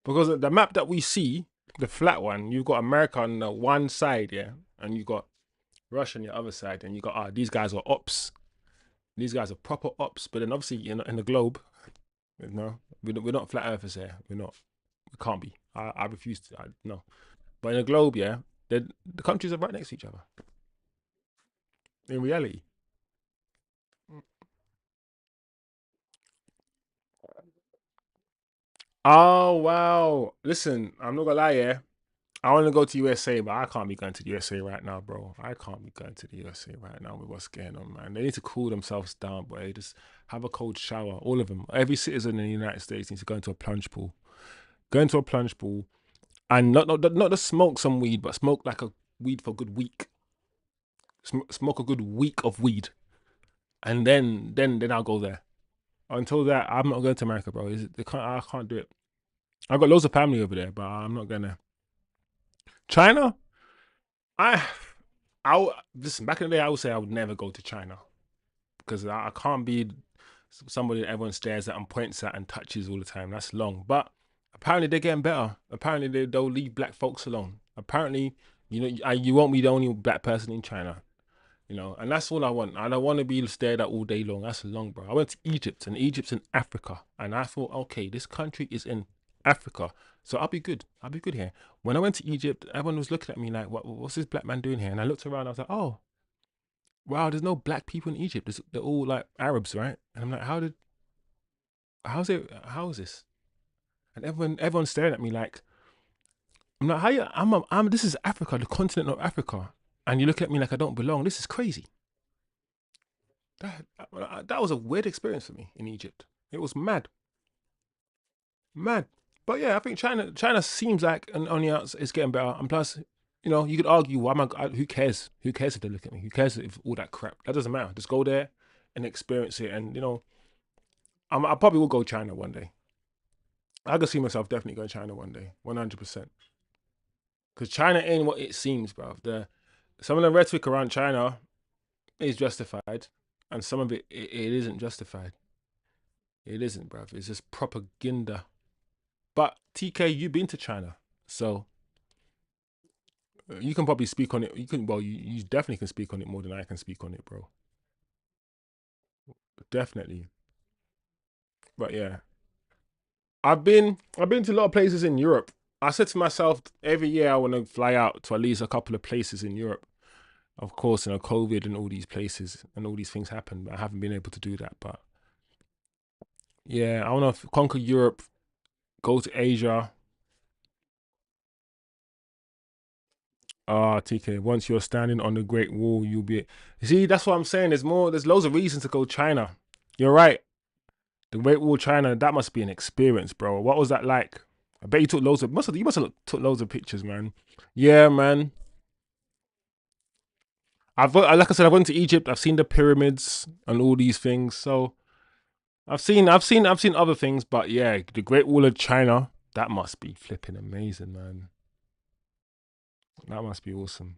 S1: Because the map that we see, the flat one, you've got America on the one side, yeah, and you've got Russia on the other side, and you got these guys are ops. These guys are proper ops. But then obviously, in the globe, we're not flat earthers here. We're not. We can't be. I refuse to. No. But in the globe, yeah, the countries are right next to each other. In reality. Oh wow! Listen, I'm not gonna lie, yeah. I want to go to USA, but I can't be going to the USA right now, bro. I can't be going to the USA right now with what's going on, man. They need to cool themselves down, boy. Just have a cold shower. All of them. Every citizen in the United States needs to go into a plunge pool. Go into a plunge pool and not just smoke some weed, but smoke like a weed for a good week. Smoke a good week of weed, and then I'll go there. Until that, I'm not going to America, bro. I can't do it. I've got loads of family over there, but I'm not gonna. China, I listen. Back in the day, I would say I would never go to China because I can't be somebody that everyone stares at and points at and touches all the time. That's long. But apparently they're getting better. Apparently they'll leave black folks alone. Apparently, you won't be the only black person in China. And that's all I want. I don't want to be stared at all day long. That's long, bro. I went to Egypt, and Egypt's in Africa, and I thought, okay, this country is in Africa, so I'll be good. I'll be good here. When I went to Egypt, everyone was looking at me like, what's this black man doing here? And I looked around, I was like, oh, wow, there's no black people in Egypt. They're all like Arabs, right? And I'm like, how is this? And everyone's staring at me like, I'm like, how you, this is Africa, the continent of Africa, and you look at me like I don't belong. This is crazy. That was a weird experience for me in Egypt. It was mad, mad. But yeah, I think China seems like on the outs it's getting better. And plus, you could argue why am who cares? Who cares if they look at me? Who cares if all that crap? That doesn't matter. Just go there and experience it. And I probably will go China one day. I could see myself definitely going China one day, 100%. Because China ain't what it seems, bro. Some of the rhetoric around China is justified, and some of it isn't justified. It isn't, bruv. It's just propaganda. But TK, you've been to China, so you can probably speak on it. You definitely can speak on it more than I can speak on it, bro. Definitely. But yeah, I've been to a lot of places in Europe. I said to myself every year I want to fly out to at least a couple of places in Europe. Of course, COVID and all these places and all these things happen. I haven't been able to do that, but yeah, I want to conquer Europe, go to Asia. TK, once you're standing on the Great Wall, you'll be. You see, that's what I'm saying. There's loads of reasons to go China. You're right. The Great Wall, China, that must be an experience, bro. What was that like? I bet you took you must have took loads of pictures, man. Yeah, man. Like I said, I've gone to Egypt. I've seen the pyramids and all these things. So I've seen other things, but yeah, the Great Wall of China, that must be flipping amazing, man. That must be awesome.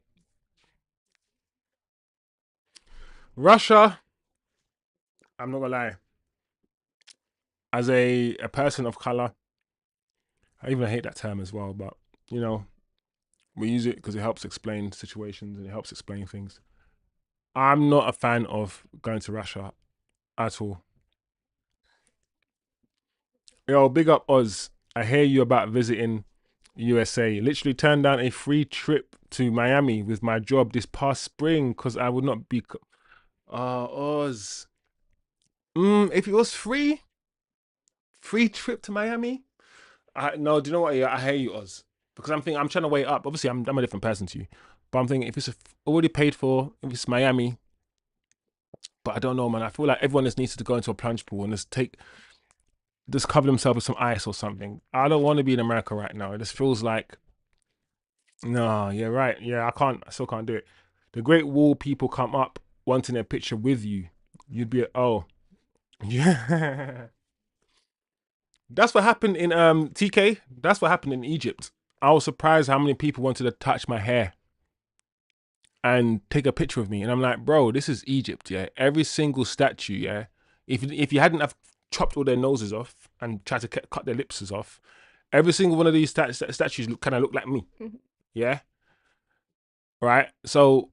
S1: Russia, I'm not gonna lie. As a person of color, I even hate that term as well, but you know, We use it because it helps explain situations and it helps explain things. I'm not a fan of going to Russia at all. Yo, big up Oz. I hear you about visiting USA. Literally turned down a free trip to Miami with my job this past spring because I would not be. Oz. If it was free trip to Miami. No, do you know what? Yeah, I hear you, Oz. Because I'm thinking I'm trying to weigh it up. Obviously, I'm a different person to you, but I'm thinking if it's already paid for, if it's Miami, but I don't know, man. I feel like everyone just needs to go into a plunge pool and just cover themselves with some ice or something. I don't want to be in America right now. It just feels like, no, yeah, right. Yeah, I still can't do it. The Great Wall people come up wanting a picture with you. You'd be, oh, yeah. That's what happened in TK. That's what happened in Egypt. I was surprised how many people wanted to touch my hair and take a picture of me. And I'm like, bro, this is Egypt, yeah. Every single statue, yeah. If you hadn't have chopped all their noses off and tried to cut their lips off, every single one of these statues kind of look like me, yeah. Right. So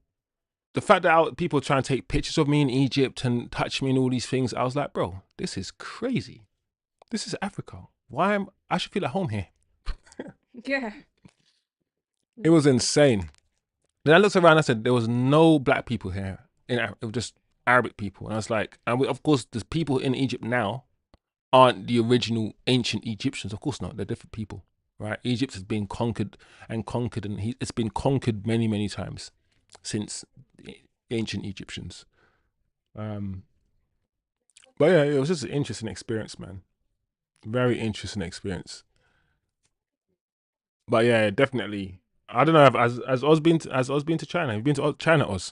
S1: the fact that people trying to take pictures of me in Egypt and touch me and all these things, I was like, bro, this is crazy. This is Africa. I should feel at home here.
S2: Yeah.
S1: It was insane. Then I looked around. I said there was no black people here. It was just Arabic people. And I was like, of course, the people in Egypt now aren't the original ancient Egyptians. Of course not. They're different people, right? Egypt has been conquered, and it's been conquered many, many times since the ancient Egyptians. But yeah, it was just an interesting experience, man. Very interesting experience. But yeah, definitely. I don't know. Has Oz been to China? Have you been to China, Oz?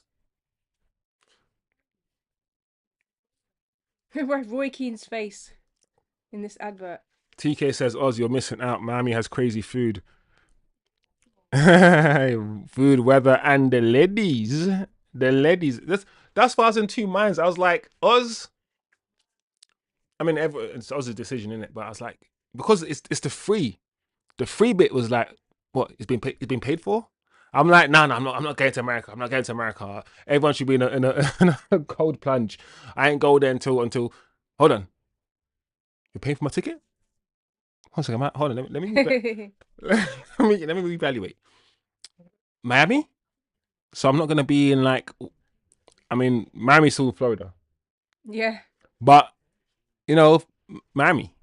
S2: Roy Keane's face in this advert.
S1: TK says, Oz, you're missing out. Miami has crazy food. Food, weather, and the ladies. The ladies. That's why I was in two minds. I was like, Oz. I mean, it's Oz's decision, isn't it? But I was like, because it's the free. The free bit was like, what? It's been paid for. I'm like, no, I'm not going to America. I'm not going to America. Everyone should be in a cold plunge. I ain't go there until. Hold on, you're paying for my ticket? One second, hold on. Let me let me reevaluate. Miami. So I'm not gonna be in like. I mean, Miami's still Florida,
S2: Yeah.
S1: but you know, Miami.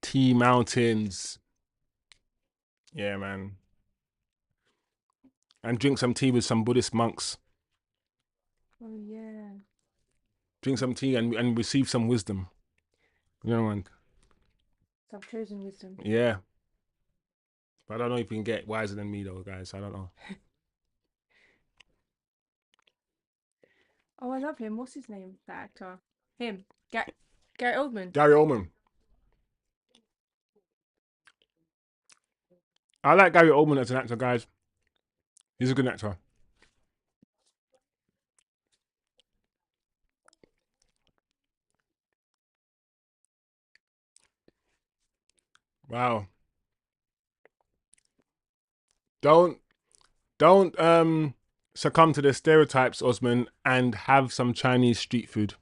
S1: Tea mountains. Yeah, man. And drink some tea with some Buddhist monks.
S2: Oh yeah.
S1: Drink some tea and receive some wisdom. You know, man.
S2: Some chosen wisdom.
S1: Yeah. But I don't know if you can get wiser than me though, guys. I don't know.
S2: Oh, I love him. What's his name? That actor. Him. Gary Oldman.
S1: Gary Oldman. I like Gary Oldman as an actor, guys. He's a good actor. Wow. Don't succumb to the stereotypes, Osman, and have some Chinese street food.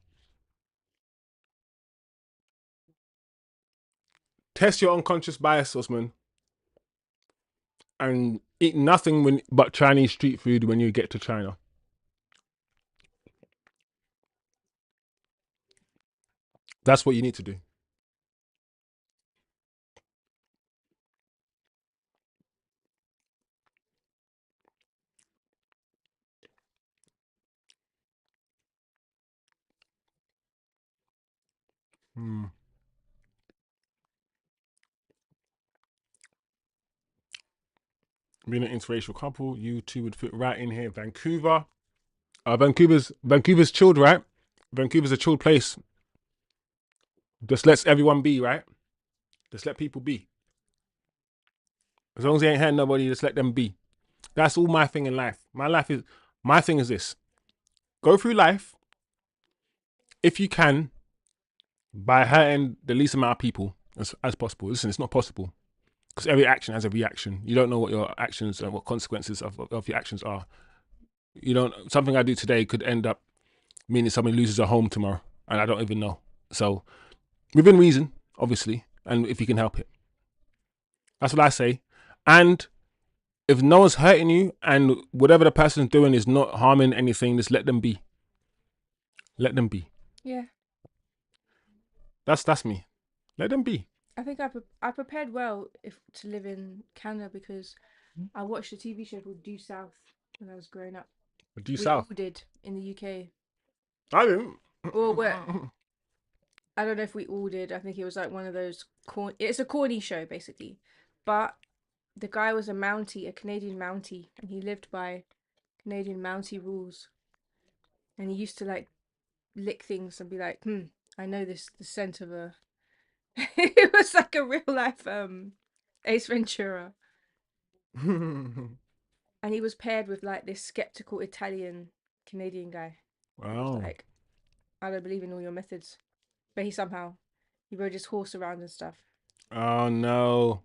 S1: Test your unconscious bias, Osman, and eat nothing but Chinese street food when you get to China. That's what you need to do. Hmm. Being an interracial couple, you two would fit right in here. Vancouver. Vancouver's chilled, right? Vancouver's a chilled place. Just lets everyone be, right? Just let people be. As long as they ain't hurting nobody, just let them be. That's all my thing in life. My thing is this. Go through life, if you can, by hurting the least amount of people, as possible. Listen, it's not possible because every action has a reaction. You don't know what your actions and what consequences of your actions are. You don't. Something I do today could end up meaning somebody loses a home tomorrow, and I don't even know. So within reason, obviously, and if you can help it, that's what I say. And if no one's hurting you and whatever the person's doing is not harming anything, just let them be. Let them be.
S2: Yeah.
S1: That's me. Let them be.
S2: I think I prepared well if to live in Canada because I watched a TV show called Due South when I was growing up.
S1: Due
S2: We all
S1: south.
S2: did in the UK.
S1: I didn't.
S2: Or I don't know if we all did. I think it was like one of those it's a corny show basically. But the guy was a Mountie, a Canadian Mountie, and he lived by Canadian Mountie rules. And he used to like lick things and be like, I know the scent of a it was like a real life Ace Ventura. And he was paired with like this skeptical Italian Canadian guy. He was
S1: Wow.
S2: like, I don't believe in all your methods. But he rode his horse around and stuff.
S1: Oh no.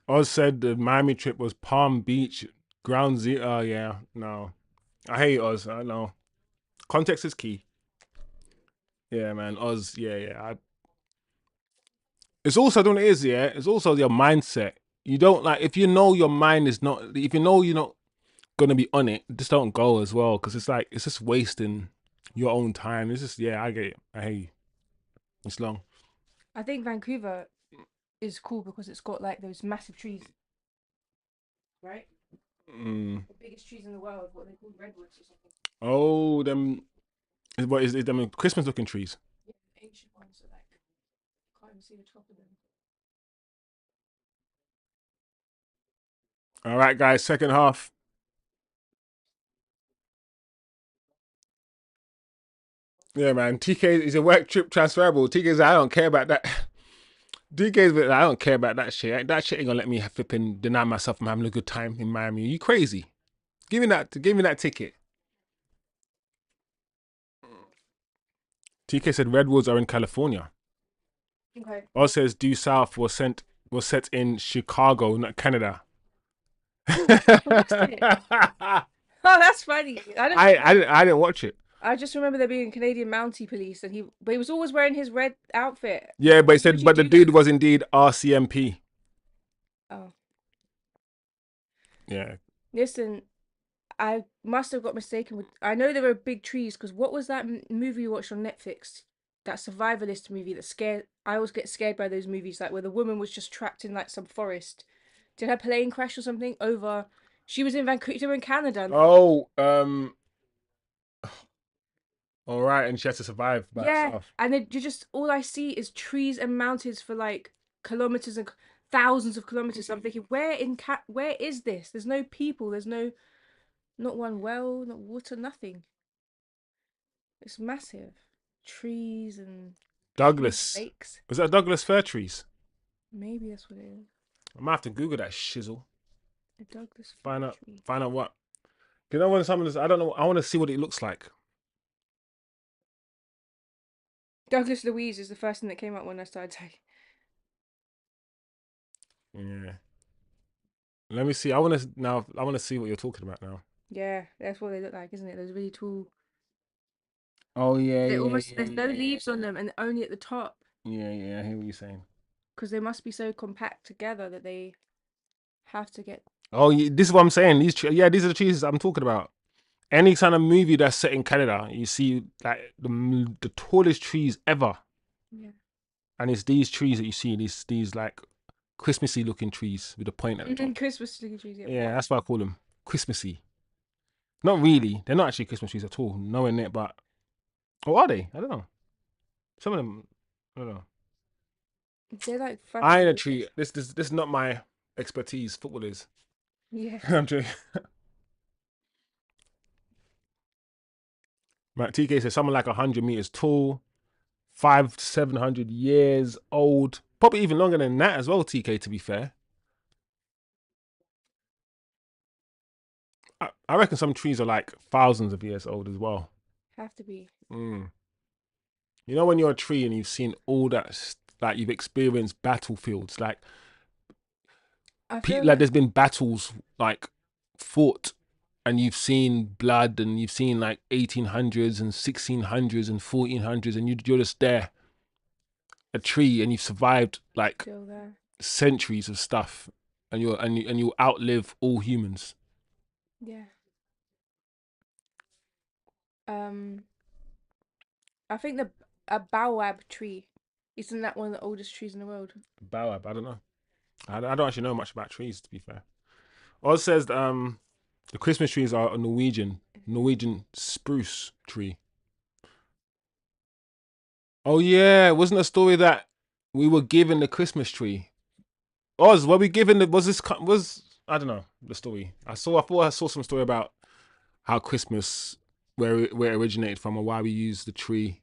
S1: Oz said the Miami trip was Palm Beach, Ground Zero. Oh yeah, no. I hate Oz. I know. Context is key. Yeah, man. Oz. Yeah, yeah. It's also, I don't know what it is. Yeah, it's also your mindset. You don't like if you know your mind is not. If you know you're not gonna be on it, just don't go as well because it's like it's just wasting your own time. It's just I get it. I hate you. It's long.
S2: I think Vancouver is cool because it's got like those massive trees, right?
S1: Mm.
S2: The biggest trees in the world, what they call redwoods or something.
S1: Oh, them. What is them Christmas looking trees?
S2: Yeah, ancient ones that like can't even see the top of them.
S1: All right, guys. Second half. Yeah, man. TK is a work trip transferable. TK's I don't care about that. DK's I don't care about that shit. That shit ain't gonna let me flipping deny myself from having a good time in Miami. You crazy? Give me that ticket. TK said redwoods are in California.
S2: Okay.
S1: Oz says due south was set in Chicago, not Canada.
S2: Was it? Oh, that's funny.
S1: I didn't watch it.
S2: I just remember there being Canadian Mountie police, and but he was always wearing his red outfit.
S1: Yeah, but it
S2: Why would
S1: said
S2: you
S1: but the
S2: do
S1: dude
S2: that?
S1: was indeed RCMP.
S2: Oh,
S1: Yeah.
S2: listen, I must have got mistaken with. I know there were big trees because what was that movie you watched on Netflix? That survivalist movie that scared. I always get scared by those movies, like where the woman was just trapped in like some forest. Did her plane crash or something? Over. She was in Vancouver, in Canada.
S1: Oh, all right, and she has to survive by
S2: Yeah,
S1: herself.
S2: and then you just all I see is trees and mountains for like kilometers and thousands of kilometers. So I'm thinking, where is this? There's no people. There's not one well, not water, nothing. It's massive. Trees and huge
S1: Douglas.
S2: lakes.
S1: Was that Douglas fir trees?
S2: Maybe that's what it is.
S1: I might have to Google that shizzle.
S2: A Douglas fir
S1: Find out
S2: tree.
S1: find out what. You know when some of this I don't know, I want to see what it looks like.
S2: Douglas Louise is the first thing that came up when I started typing.
S1: Yeah. Let me see. I want to see what you're talking about now.
S2: Yeah, that's what they look like, isn't it? Those really tall.
S1: Oh yeah,
S2: They
S1: yeah,
S2: almost
S1: yeah,
S2: there's no
S1: yeah,
S2: leaves on them and only at the top
S1: yeah, yeah. I hear what you're saying.
S2: because they must be so compact together that they have to get.
S1: Oh, yeah, this is what I'm saying. These are the trees I'm talking about. Any kind of movie that's set in Canada, you see like the tallest trees ever,
S2: Yeah.
S1: and it's these trees that you see. These like Christmassy looking trees with a point at the top.
S2: Christmas trees. Yeah.
S1: Yeah, that's why I call them Christmassy. Not really. They're not actually Christmas trees at all. Nowhere near. But or are they? I don't know. Some of them. I don't know.
S2: They're like funny.
S1: I ain't a tree. This is not my expertise. Football is.
S2: Yeah.
S1: I'm joking. Right, TK says someone like 100 meters tall, 500 to 700 years old, probably even longer than that as well. TK, to be fair, I reckon some trees are like thousands of years old as well.
S2: Have to be.
S1: Mm. You know when you're a tree and you've seen all that Like you've experienced battlefields. Like
S2: I feel
S1: like
S2: like
S1: there's been battles like fought, and you've seen blood, and you've seen like 1800s and 1600s and 1400s, and you're just there, a tree, and you've survived like
S2: still there.
S1: centuries of stuff, and you'll outlive all humans.
S2: Yeah. Um, I think a baobab tree, isn't that one of the oldest trees in the world?
S1: Baobab, I don't know. I don't actually know much about trees, to be fair. Oz says the Christmas trees are a Norwegian spruce tree. Oh yeah, wasn't a story that we were given the Christmas tree? Oz, were we given the was this was I don't know the story. I thought I saw some story about how Christmas where it originated from, or why we use the tree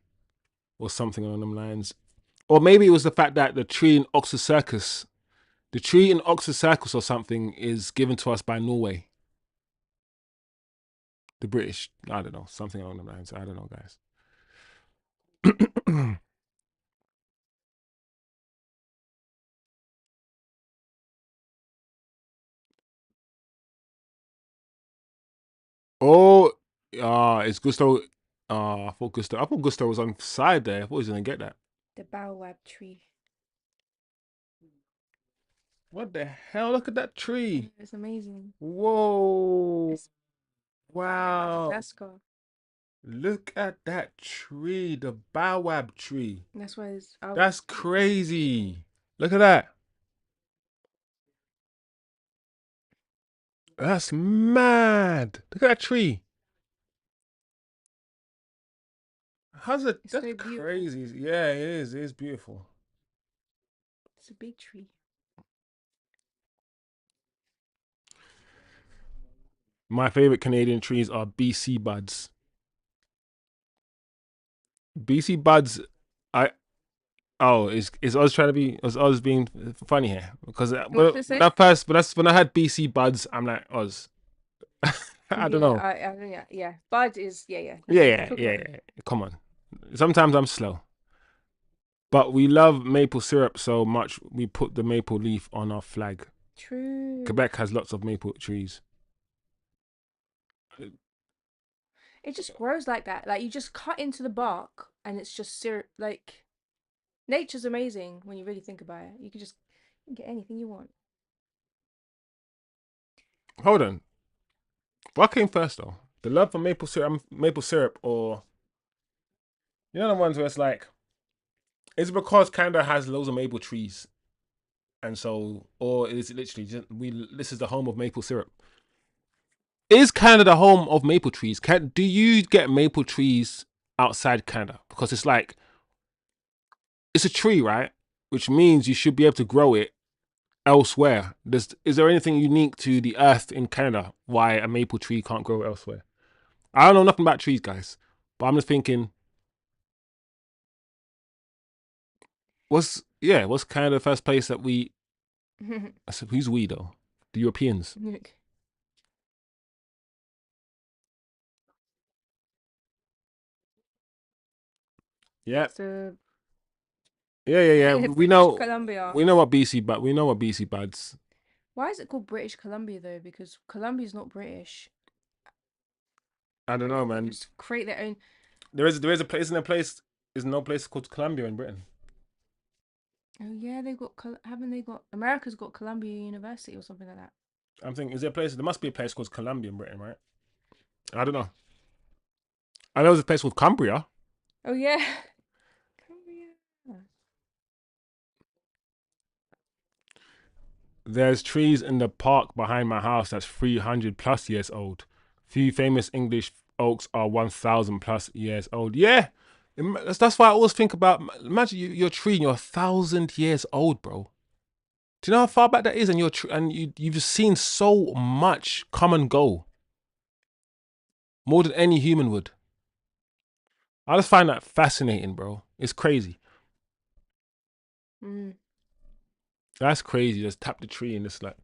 S1: or something along them lines. Or maybe it was the fact that the tree in Oxford Circus or something is given to us by Norway. The British. I don't know. Something along the lines. I don't know, guys. Oh, it's Gusto. I thought Gusto was on side there. I thought he was gonna get that.
S2: The baobab tree.
S1: What the hell? Look at that tree.
S2: It's amazing.
S1: Whoa.
S2: It's
S1: Wow.
S2: Madagascar.
S1: Look at that tree. The baobab tree.
S2: That's why it's
S1: That's crazy. Look at that. That's mad. Look at that tree. How's it?
S2: it's
S1: That's
S2: so beautiful.
S1: crazy. Yeah, it is. It is beautiful.
S2: It's a big tree.
S1: My favorite Canadian trees are BC buds. BC buds. I Oh, is Oz trying to be? Is Oz being funny here? Because
S2: What did it say?
S1: when I had BC buds, I'm like Oz. I don't
S2: Yeah,
S1: know.
S2: I think yeah. Bud is yeah.
S1: Yeah,
S2: Okay,
S1: yeah,
S2: talk
S1: yeah,
S2: about
S1: yeah. Come on. Sometimes I'm slow, but we love maple syrup so much we put the maple leaf on our flag.
S2: true.
S1: Quebec has lots of maple trees.
S2: It just grows like that. Like you just cut into the bark and it's just syrup. Like nature's amazing when you really think about it. You can just get anything you want.
S1: Hold on. What came first though? The love for maple syrup, or the ones where it's like, is it because Canada has loads of maple trees, and so, or is it literally just we? This is the home of maple syrup. Is Canada the home of maple trees? Do you get maple trees outside Canada? Because it's like it's a tree, right? Which means you should be able to grow it elsewhere. Is there anything unique to the earth in Canada why a maple tree can't grow elsewhere? I don't know nothing about trees, guys, but I'm just thinking, what's Canada the first place that we? I said, who's we though? The Europeans.
S2: Munich.
S1: Yeah,
S2: So
S1: yeah.
S2: British Columbia.
S1: We know what BC, but we know what BC buds.
S2: Why is it called British Columbia though? Because Columbia's not British.
S1: I don't know,
S2: They
S1: man.
S2: just create their own.
S1: There is a place. Isn't there a place? Is no place called Columbia in Britain?
S2: Oh yeah, they've got. Haven't they got? America's got Columbia University or something like that.
S1: I'm thinking, is there a place? There must be a place called Columbia in Britain, right? I don't know. I know there's a place called Cumbria.
S2: Oh yeah. Columbia.
S1: There's trees in the park behind my house that's 300 plus years old. Few famous English oaks are 1,000 plus years old. Yeah, that's why I always think about. Imagine your tree and you're 1,000 years old, bro. Do you know how far back that is? And you've just seen so much come and go, more than any human would. I just find that fascinating, bro. It's crazy.
S2: Mm.
S1: That's crazy. Just tap the tree and it's like,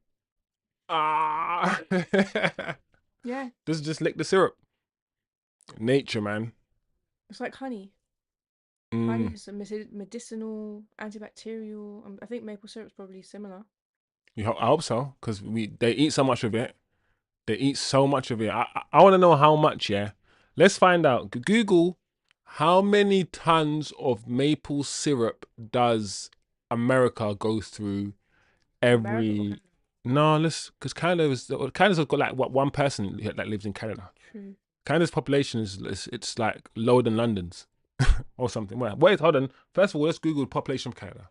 S1: ah.
S2: Yeah,
S1: Just lick the syrup. Nature, man.
S2: it's like honey. Honey
S1: Mm.
S2: is a medicinal, antibacterial. I think maple syrup's probably similar.
S1: I hope so, because they eat so much of it. They eat so much of it. I want to know how much. Yeah, let's find out. Google, how many tons of maple syrup does America go through
S2: America or
S1: every?
S2: Canada?
S1: No, let's because Canada's got like what, one person that lives in Canada.
S2: True.
S1: Canada's population is it's like lower than London's or something. Wait, hold on. First of all, let's Google the population of Canada.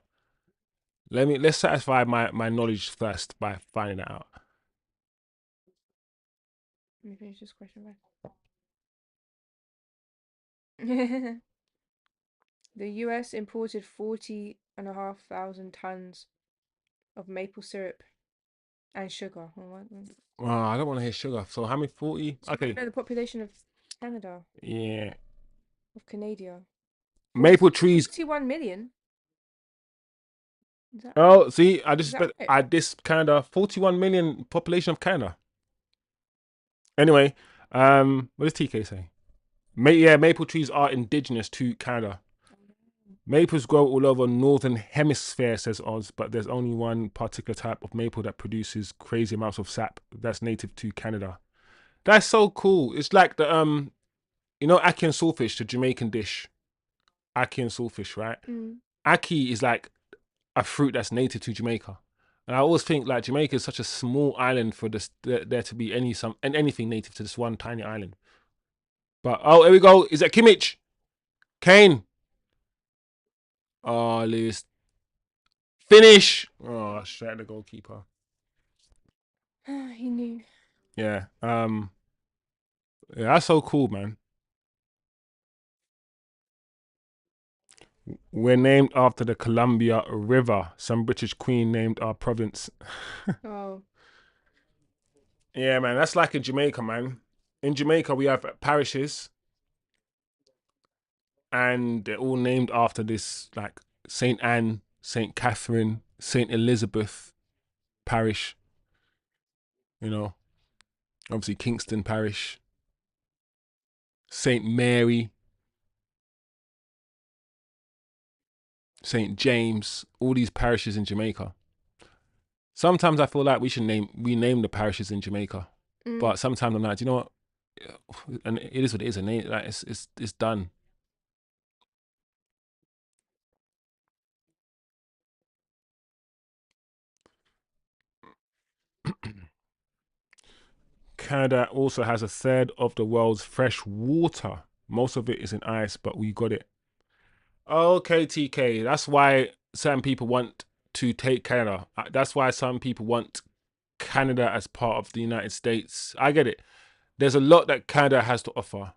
S1: Let's satisfy my knowledge first by finding that out.
S2: Let me finish this question back. The US imported 40,500 tons of maple syrup and sugar. Oh,
S1: I don't want to hear sugar. So how many? 40?
S2: so you want
S1: Okay.
S2: to know the population of Canada,
S1: Yeah.
S2: of Canada?
S1: Maple trees.
S2: 41 million? Is that right?
S1: Oh, see,
S2: Is that right?
S1: I this Canada, 41 million population of Canada. Anyway, what does TK say? Yeah, maple trees are indigenous to Canada. Maples grow all over northern hemisphere, says Oz, but there's only one particular type of maple that produces crazy amounts of sap that's native to Canada. That's so cool. It's like the ackee and saltfish, the Jamaican dish. Ackee and saltfish, right?
S2: Mm.
S1: Ackee is like a fruit that's native to Jamaica. And I always think like Jamaica is such a small island for there to be anything native to this one tiny island. But oh, here we go. Is that Kimmich? Kane. Oh, Lewis. Finish. Oh, straight at the goalkeeper.
S2: He knew.
S1: Yeah. Yeah, that's so cool, man. We're named after the Columbia River. Some British queen named our province.
S2: Oh,
S1: Yeah, man. That's like in Jamaica, man. In Jamaica, we have parishes, and they're all named after this, like Saint Anne, Saint Catherine, Saint Elizabeth parish. You know, obviously Kingston parish, Saint Mary, Saint James. All these parishes in Jamaica. Sometimes I feel like we should rename the parishes in Jamaica,
S2: mm.
S1: but sometimes I'm like, you know what? And it is what it is. A name like it's done. Canada also has a third of the world's fresh water. Most of it is in ice, but we got it. Okay, TK. That's why certain people want to take Canada. That's why some people want Canada as part of the United States. I get it. There's a lot that Canada has to offer.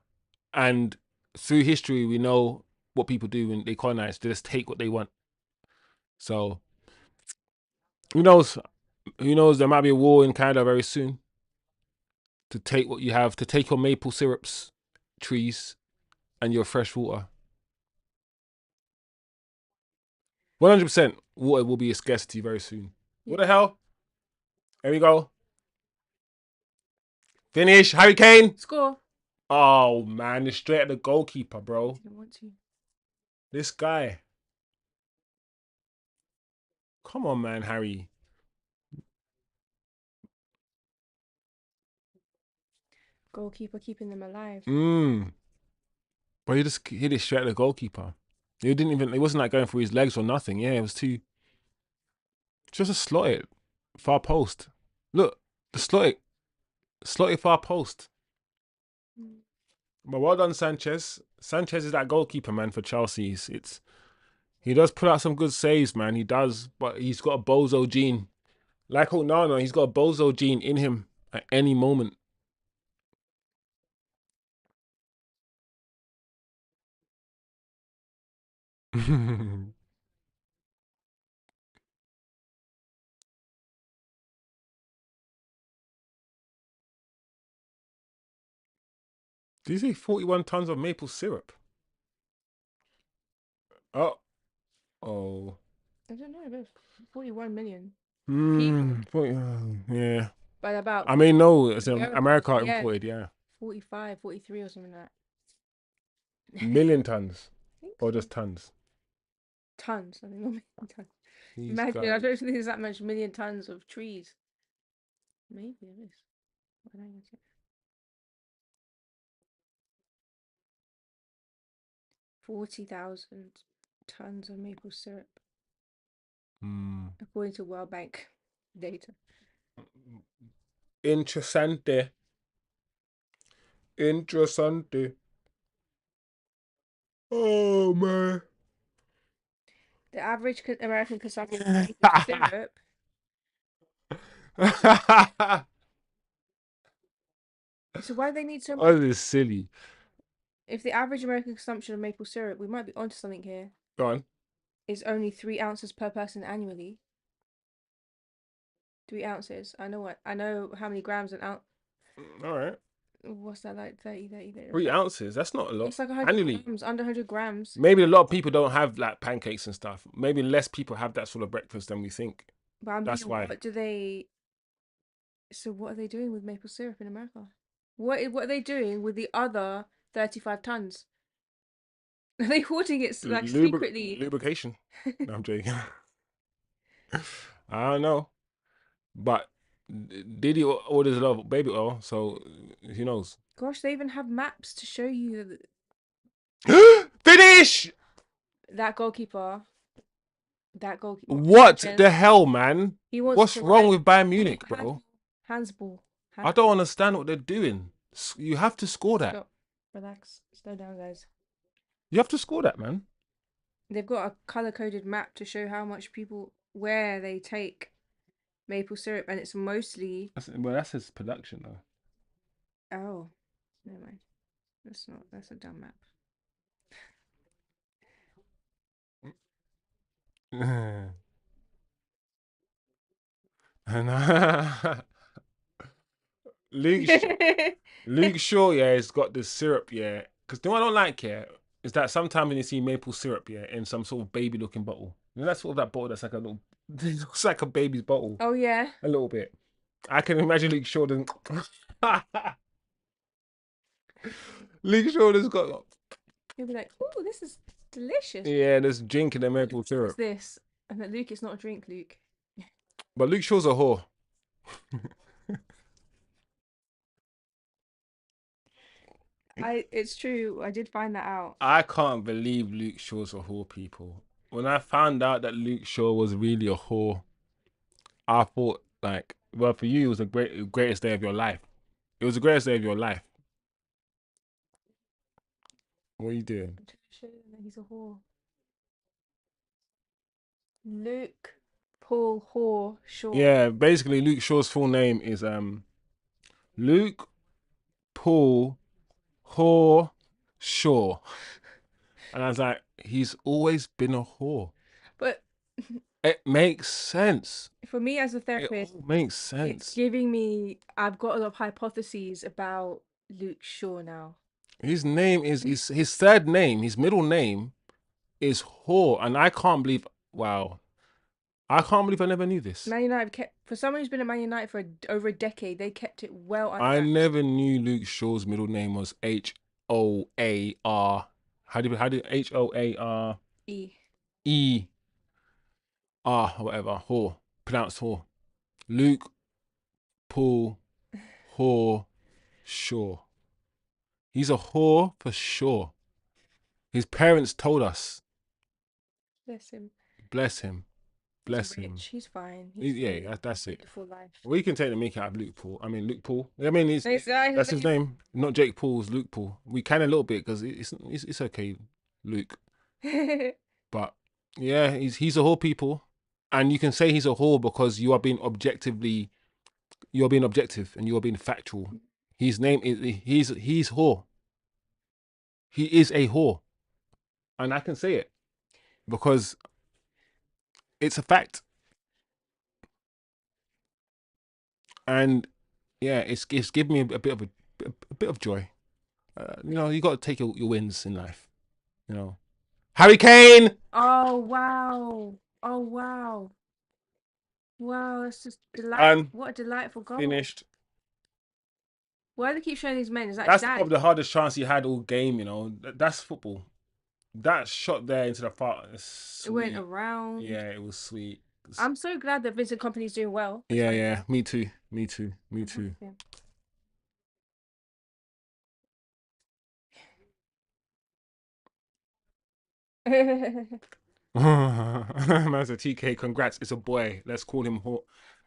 S1: And through history, we know what people do when they colonize. They just take what they want. So who knows? Who knows? There might be a war in Canada very soon to take what you have, to take your maple syrups trees and your fresh water. 100% water will be a scarcity very soon. What the
S2: Yeah.
S1: hell? There we go. Finish. Harry Kane.
S2: Score.
S1: Oh, man. It's straight at the goalkeeper, bro.
S2: Didn't want to.
S1: This guy. Come on, man, Harry.
S2: Goalkeeper keeping them alive.
S1: But he just hit it straight at the goalkeeper. It wasn't like going through his legs or nothing. Yeah, it was just a slot it. Far post. Look, the slot it far post.
S2: Mm.
S1: But well done, Sanchez. Sanchez is that goalkeeper, man, for Chelsea. He does put out some good saves, man. He does, but he's got a bozo gene. Like Onana, he's got a bozo gene in him at any moment. Did you say 41 tons of maple syrup? Oh, oh.
S2: I don't know, but 41 million people.
S1: 40, yeah.
S2: But about
S1: I mean, no, it's
S2: America,
S1: America
S2: yeah,
S1: imported, yeah.
S2: 45, 43 or something like that.
S1: Million tons.
S2: think
S1: or
S2: so.
S1: just tons?
S2: Tons. I think not million tons.
S1: These
S2: Imagine, I
S1: guys.
S2: don't think there's that much million tons of trees. Maybe there is. I don't know. 40,000 tons of maple syrup,
S1: Hmm.
S2: according to World Bank data.
S1: Interessante. Interessante. Oh man.
S2: The average American consumption of maple syrup. So why do they need so much?
S1: Oh, this is silly.
S2: If the average American consumption of maple syrup, we might be onto something here,
S1: Go on.
S2: is only 3 ounces per person annually. 3 ounces. I know how many grams an ounce.
S1: All right.
S2: What's that like? 30.
S1: 3 ounces. That's not a lot.
S2: It's like 100
S1: Annually.
S2: grams, under 100 grams.
S1: Maybe a lot of people don't have like pancakes and stuff. Maybe less people have that sort of breakfast than we think.
S2: But I'm
S1: That's
S2: thinking,
S1: why.
S2: what do they? So what are they doing with maple syrup in America? What are they doing with the other 35 tons? Are they hoarding it like secretly?
S1: Lubrication. No, I'm joking. I don't know. But Diddy orders a lot of baby oil, so who knows?
S2: Gosh, they even have maps to show you
S1: Finish!
S2: that goalkeeper. That goalkeeper.
S1: What
S2: Imagine
S1: the hell, man?
S2: he wants
S1: What's
S2: to
S1: wrong
S2: write
S1: with Bayern Munich,
S2: hand,
S1: bro?
S2: handsball.
S1: I don't understand what they're doing. You have to score that.
S2: Stop. Relax. Slow down, guys.
S1: You have to score that, man.
S2: They've got a color-coded map to show how much people where they take maple syrup, and it's mostly.
S1: Well, that's his production, though.
S2: Oh, never mind. That's not. That's a dumb map.
S1: And Luke, Luke Shaw, yeah, has got the syrup, yeah. Because the one I don't like, yeah, is that sometimes when you see maple syrup, yeah, in some sort of baby-looking bottle. You know, that's sort of that bottle that's like a little, it looks like a baby's bottle,
S2: Oh yeah.
S1: a little bit. I can imagine Luke Shaw doesn't. Luke Shaw has got,
S2: He'll be like, "Ooh, this is delicious.
S1: yeah, just drinking the maple
S2: What's
S1: syrup.
S2: this?" And then Luke, it's not a drink, Luke.
S1: But Luke Shaw's a whore.
S2: It's true. I did find that out.
S1: I can't believe Luke Shaw's a whore, people. When I found out that Luke Shaw was really a whore, I thought, like, well, for you, it was the greatest day of your life. It was the greatest day of your life. What are you doing?
S2: I'm trying to show you that he's a whore. Luke Paul Haw Shaw.
S1: Yeah, basically, Luke Shaw's full name is Luke Paul Haw Shaw, and I was like, he's always been a whore.
S2: But
S1: It makes sense.
S2: for me as a
S1: It
S2: therapist,
S1: all makes
S2: it's
S1: sense.
S2: giving me. I've got a lot of hypotheses about Luke Shaw now.
S1: His name is his third name. His middle name is Haw, and I can't believe. Wow, I can't believe I never knew this.
S2: Man United kept for someone who's been at Man United for over a decade. They kept it well under
S1: I
S2: wraps.
S1: never knew Luke Shaw's middle name was Hoar. How do Hoar
S2: E.
S1: whatever, Haw, pronounced Haw. Luke Paul Haw Shaw. He's a whore for sure. His parents told us.
S2: Bless him.
S1: Bless him. Bless
S2: He's
S1: him.
S2: rich. He's fine.
S1: Yeah, that's it.
S2: Beautiful life.
S1: We can take the mickey out of Luke Paul. I mean, Luke Paul. I mean, that's his
S2: name.
S1: name. Not Jake Paul's Luke Paul. We can a little bit because it's okay, Luke. But yeah, he's a whore, people, and you can say he's a whore because you are being objective and you are being factual. His name is he's whore. He is a whore, and I can say it because it's a fact. And yeah, it's given me a bit of joy. You know, you got to take your wins in life. You know, Harry Kane.
S2: Oh wow! Oh wow! Wow, that's just delightful.
S1: And
S2: What a delightful goal.
S1: finished.
S2: Why do they keep showing these men? Is that
S1: That's
S2: Danny?
S1: probably the hardest chance he had all game. You know, that's football. That shot there into the far,
S2: It went
S1: sweet.
S2: around.
S1: Yeah, it was sweet.
S2: I'm so glad that Vincent Company's doing well,
S1: Yeah,
S2: despite
S1: yeah.
S2: that.
S1: Me too. Me too. Me
S2: I'm happy
S1: too.
S2: for him.
S1: Man said TK, congrats, it's a boy. Let's call him Haw.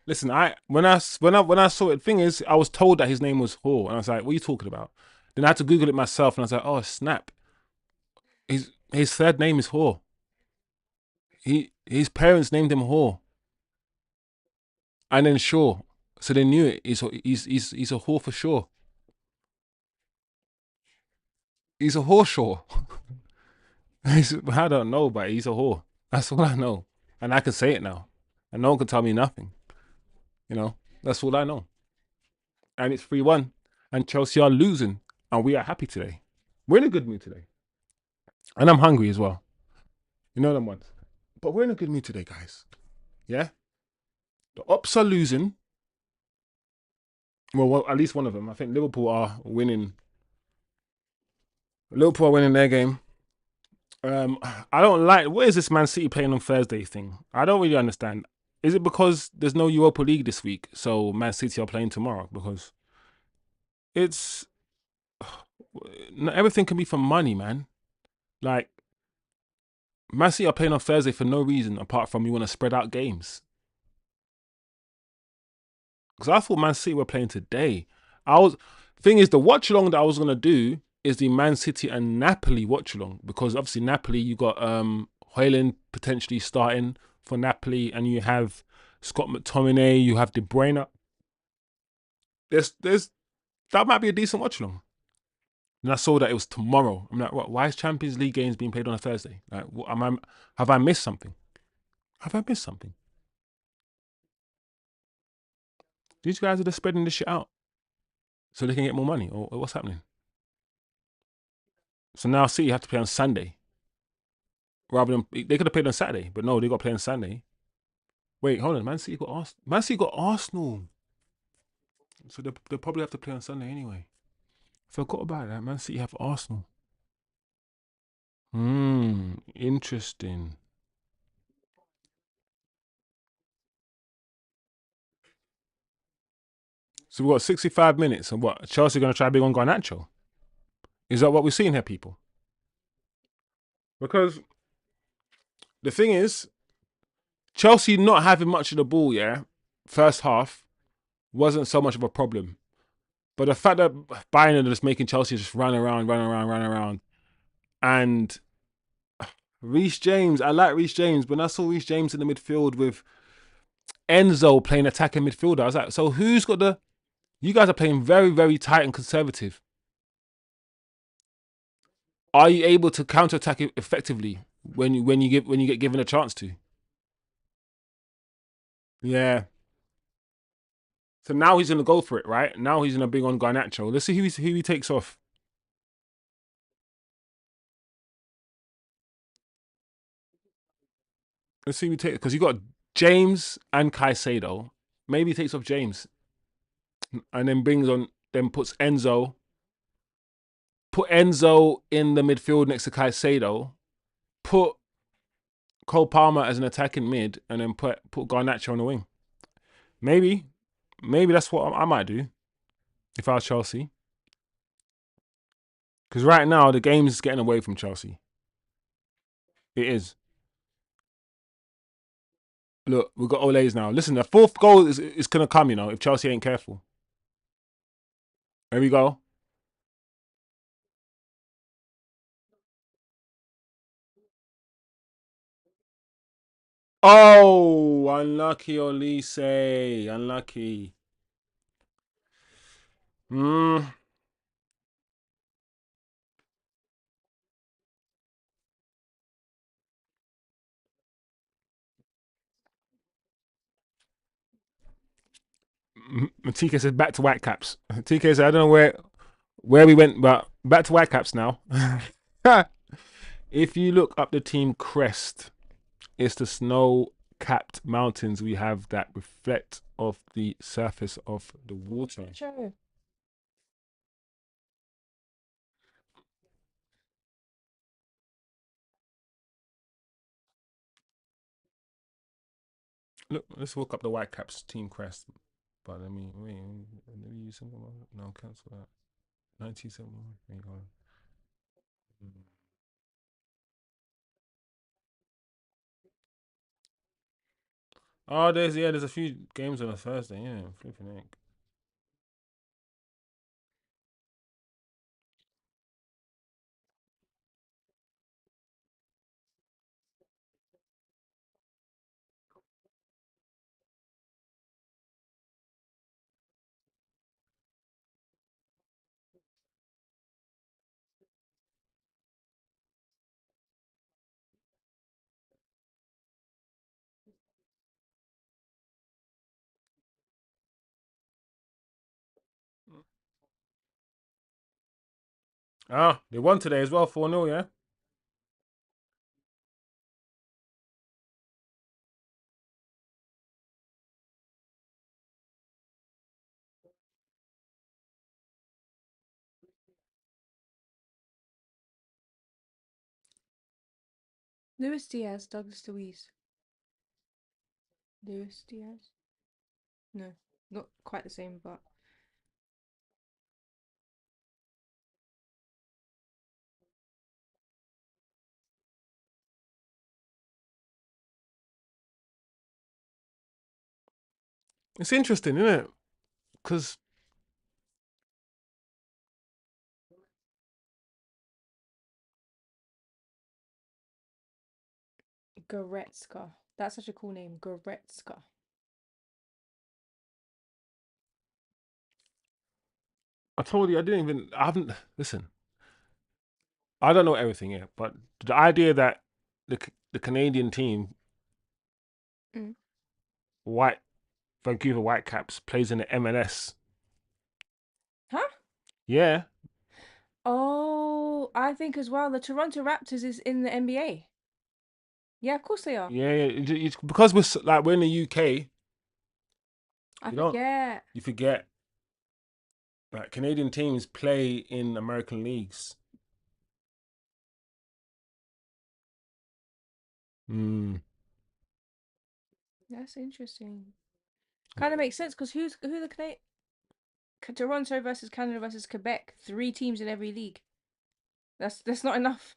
S1: Listen, when I saw it, the thing is, I was told that his name was Haw, and I was like, what are you talking about? Then I had to Google it myself, and I was like, oh snap, his third name is Haw. His parents named him Haw, and then Shaw, so they knew it. He's a Haw for sure. He's a Haw. I don't know, but he's a Haw. That's all I know, and I can say it now, and no one can tell me nothing. That's all I know. And it's 3-1. And Chelsea are losing. And we are happy today. We're in a good mood today. And I'm hungry as well. You know them ones. But we're in a good mood today, guys. Yeah? The Ops are losing. Well, at least one of them. I think Liverpool are winning. Liverpool are winning their game. I don't like. What is this Man City playing on Thursday thing? I don't really understand. Is it because there's no Europa League this week, so Man City are playing tomorrow? Because it's not everything can be for money, man. Like Man City are playing on Thursday for no reason apart from you want to spread out games. Because I thought Man City were playing today. Thing is, the watch along that I was gonna do is the Man City and Napoli watch along, because obviously Napoli you got Højlund potentially starting for Napoli, and you have Scott McTominay, you have De Bruyne. There's that might be a decent watch along. And I saw that it was tomorrow. I'm like, what? Why is Champions League games being played on a Thursday? Like, have I missed something? Have I missed something? These guys are just spreading this shit out so they can get more money, or what's happening? So now City have to play on Sunday rather than they could have played on Saturday, but no, they got to play on Sunday. Wait, hold on, Man City got Arsenal. Man City got Arsenal, so they probably have to play on Sunday anyway. Forgot about that. Man City have Arsenal. Interesting. So we got 65 minutes, and what? Chelsea going to try big on Garnacho? Is that what we're seeing here, people? Because the thing is, Chelsea not having much of the ball, yeah, first half wasn't so much of a problem. But the fact that Bayern are just making Chelsea just run around, and Reece James, I like Reece James. When I saw Reece James in the midfield with Enzo playing attacking midfielder, I was like, so who's got the? You guys are playing very, very tight and conservative. Are you able to counter attack it effectively when you get given a chance to? Yeah. So now he's gonna go for it, right? Now he's gonna bring on Garnacho. Let's see who he takes off. Let's see who he takes, because you got James and Caicedo. Maybe he takes off James and then puts Enzo. Put Enzo in the midfield next to Caicedo. Put Cole Palmer as an attacking mid, and then put Garnacho on the wing. Maybe that's what I might do if I was Chelsea. Because right now the game is getting away from Chelsea. It is. Look, we've got Ole's now. Listen, the fourth goal is gonna come. If Chelsea ain't careful. There we go. Oh, unlucky Olise. Unlucky. Mm. TK says back to Whitecaps. TK said I don't know where we went, but back to Whitecaps now. If you look up the team crest, it's the snow-capped mountains we have that reflect off the surface of the water.
S2: Sure.
S1: Look, let's look up the Whitecaps team crest. But let me wait. Let me use something. No, cancel that. 1971. There you go. Oh, there's a few games on a Thursday. Yeah, flipping heck. Ah, they won today as well, 4-0, yeah?
S2: Luis Diaz, Douglas Luiz. Luis Diaz? No, not quite the same, but
S1: It's interesting, isn't it? Because
S2: Goretzka. That's such a cool name, Goretzka.
S1: I told you, I haven't, listen, I don't know everything yet, but the idea that the Canadian team,
S2: Mm.
S1: White Vancouver Whitecaps, plays in the MLS.
S2: Huh?
S1: Yeah,
S2: Oh, I think as well. The Toronto Raptors is in the NBA. Yeah, of course they are.
S1: yeah, yeah. Because we're in the UK,
S2: I
S1: you don't
S2: forget.
S1: you forget like Canadian teams play in American leagues. Mm.
S2: That's interesting. Kind of makes sense because who the Toronto versus Canada versus Quebec. 3 teams in every league. That's not enough.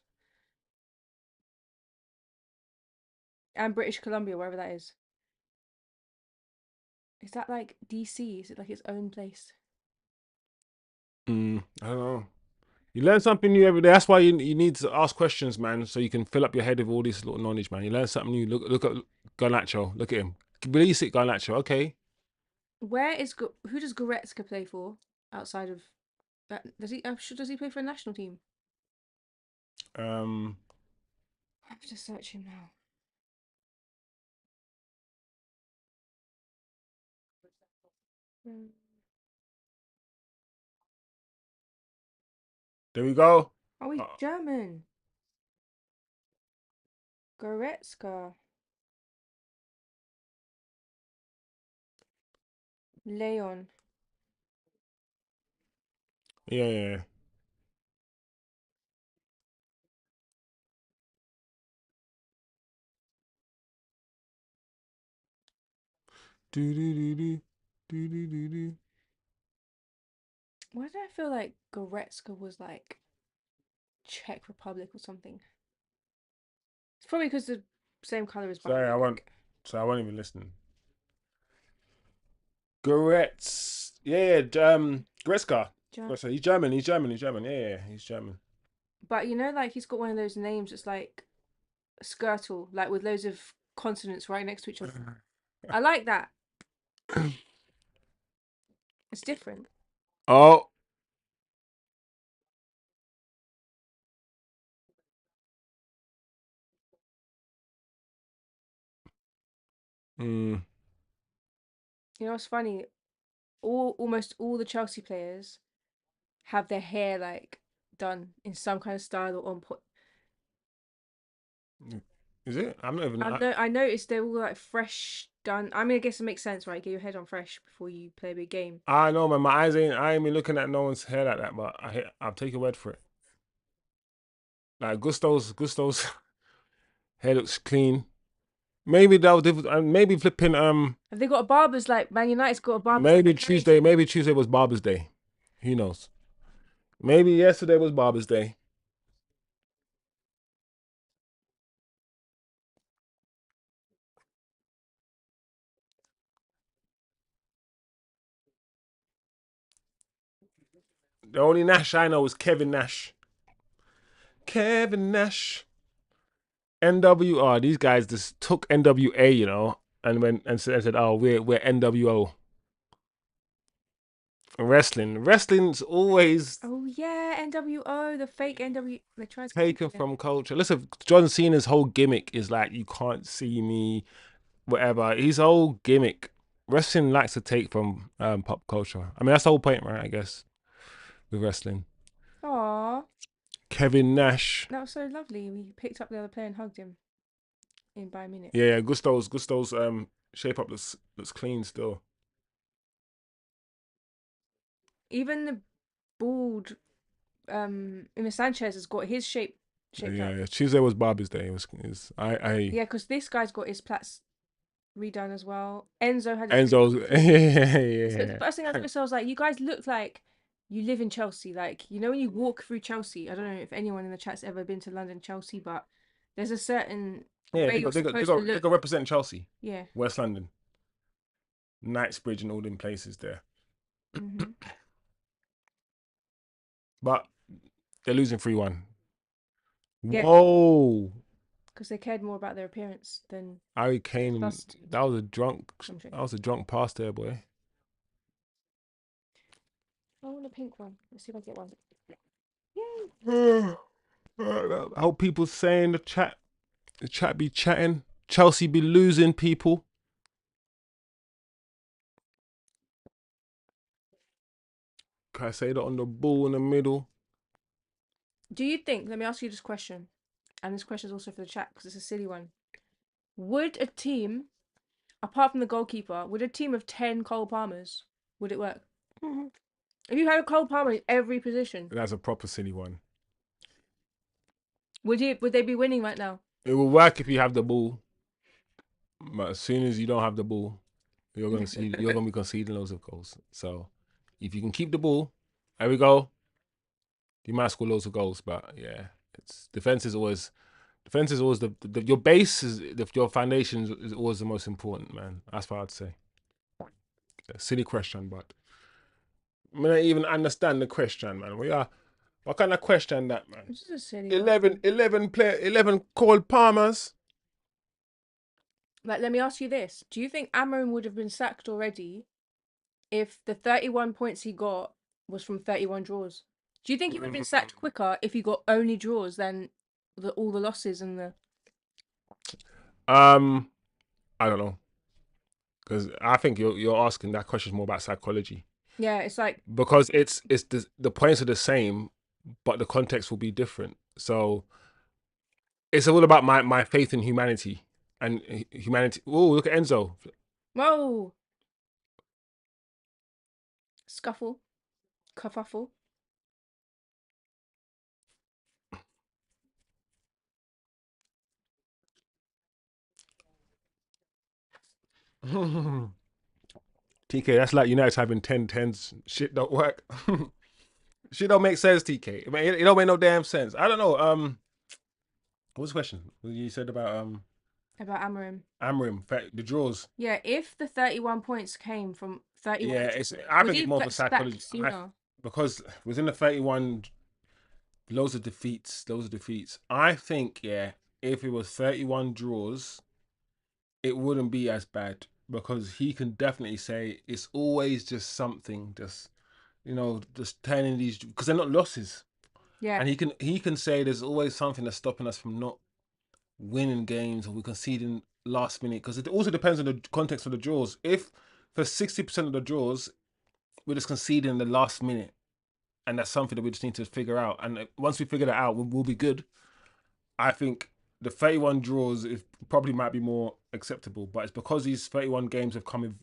S2: And British Columbia, wherever that is. Is that like DC? Is it like its own place?
S1: I don't know. You learn something new every day. That's why you need to ask questions, man, so you can fill up your head with all this little knowledge, man. You learn something new. Look at Garnacho. Look at him. Release it, Garnacho. Okay.
S2: Who does Goretzka play for outside of that? Does he play for a national team?
S1: Um.
S2: I have to search him now. Mm.
S1: There we go.
S2: Oh, he's
S1: Uh,
S2: German. Goretzka. Leon.
S1: yeah, yeah. Yeah. Do do do do do do do do.
S2: Why did I feel like Goretzka was like Czech Republic or something? It's probably because the same color as
S1: Sorry,
S2: Bayern
S1: I won't.
S2: Munich.
S1: So I won't even listen. Goretz. Yeah, yeah. Goretzka.
S2: Ger-
S1: Goretzka. He's German. He's German. He's German. Yeah, yeah. He's German.
S2: But like he's got one of those names that's like Skirtle, like with loads of consonants right next to each other. I like that. It's different.
S1: Oh. Mm.
S2: You know what's funny? Almost all the Chelsea players have their hair like done in some kind of style or on point.
S1: Is it? I'm not even.
S2: I noticed they're all like fresh done. I mean, I guess it makes sense, right? Get your head on fresh before you play a big game.
S1: I know, man. My eyes ain't. I ain't been looking at no one's hair like that, but I'll take your word for it. Like Gusto's hair looks clean. Maybe that was maybe flipping
S2: Have they got a barbers like Man United's got a barbers like
S1: maybe
S2: a carriage?
S1: Tuesday was Barber's Day. Who knows? Maybe yesterday was Barber's Day. The only Nash I know is Kevin Nash. Kevin Nash. NWR. These guys just took NWA, and went and said, "Oh, we're NWO." Wrestling's always
S2: Oh yeah, NWO, the fake NW. They tried to keep
S1: taken
S2: it.
S1: from culture. Listen, John Cena's whole gimmick is like you can't see me, whatever. His whole gimmick. Wrestling likes to take from pop culture. I mean, that's the whole point, right? I guess with wrestling.
S2: Aw,
S1: Kevin Nash.
S2: that was so lovely. We picked up the other player and hugged him in Bayern Munich.
S1: Yeah, Gusto's shape up looks clean still.
S2: Even the bald Imi Sanchez has got his shaped
S1: Yeah,
S2: up.
S1: yeah. Tuesday was Barbie's day. It was I
S2: Yeah, because this guy's got his plaits redone as well. Enzo had his
S1: Enzo's
S2: redone. So the
S1: yeah.
S2: first thing I noticed, I was like, you guys look like you live in Chelsea. Like, you know, when you walk through Chelsea, I don't know if anyone in the chat's ever been to London, Chelsea, but there's a certain
S1: Yeah,
S2: way
S1: they
S2: you're
S1: got they got they
S2: supposed to
S1: got they
S2: look.
S1: got represent Chelsea,
S2: Yeah.
S1: West London, Knightsbridge, and all them places there.
S2: Hmm.
S1: But they're losing 3-1.
S2: Yeah,
S1: Whoa.
S2: because they cared more about their appearance than
S1: Harry Kane,
S2: dust.
S1: that was a drunk
S2: I'm
S1: that
S2: joking.
S1: was a drunk pass there, boy.
S2: I want a pink one. Let's see if I get one.
S1: I hope people say in the chat be chatting. Chelsea be losing people. Can I say that on the ball in the middle?
S2: Do you think, let me ask you this question, and this question is also for the chat because it's a silly one. Would a team, apart from the goalkeeper, would a team of 10 Cole Palmers, would it work? If you had a Cole Palmer in every position,
S1: That's a proper silly one.
S2: would they be winning right now?
S1: It will work if you have the ball, but as soon as you don't have the ball, you're gonna be conceding loads of goals. So if you can keep the ball, there we go. You might score loads of goals, but yeah, it's defense is always your base your foundation is always the most important, man. That's what I'd say. A silly question, but I mean, I even understand the question, man. What kind of question that, man?
S2: This is a silly one.
S1: 11 Cole Palmers.
S2: Like, let me ask you this. Do you think Amorim would have been sacked already if the 31 points he got was from 31 draws? Do you think he would have been sacked quicker if he got only draws than all the losses and the...
S1: Um, I don't know, because I think you're asking that question more about psychology,
S2: Yeah, it's like,
S1: because it's the points are the same, but the context will be different. So it's all about my faith in humanity and humanity. Oh, look at Enzo.
S2: whoa, scuffle, kerfuffle.
S1: TK, that's like United having 10-10s. Shit don't work. Shit don't make sense, TK. I mean, it don't make no damn sense. I don't know. What's the question? You said about
S2: About Amorim.
S1: Amorim, the draws.
S2: Yeah, if the 31 points came from 31
S1: Yeah,
S2: draws,
S1: I
S2: would
S1: think
S2: he
S1: it's
S2: have
S1: more of a
S2: got sacked
S1: psychology.
S2: sooner?
S1: Because within the 31, loads of defeats, I think, yeah, if it was 31 draws, it wouldn't be as bad, because he can definitely say it's always just something, just turning these, because they're not losses.
S2: Yeah.
S1: And he can say there's always something that's stopping us from not winning games, or we conceding last minute, because it also depends on the context of the draws. If for 60% of the draws we're just conceding in the last minute, and that's something that we just need to figure out, and once we figure that out, we'll be good. I think the 31 draws is probably might be more acceptable, but it's because these 31 games have come with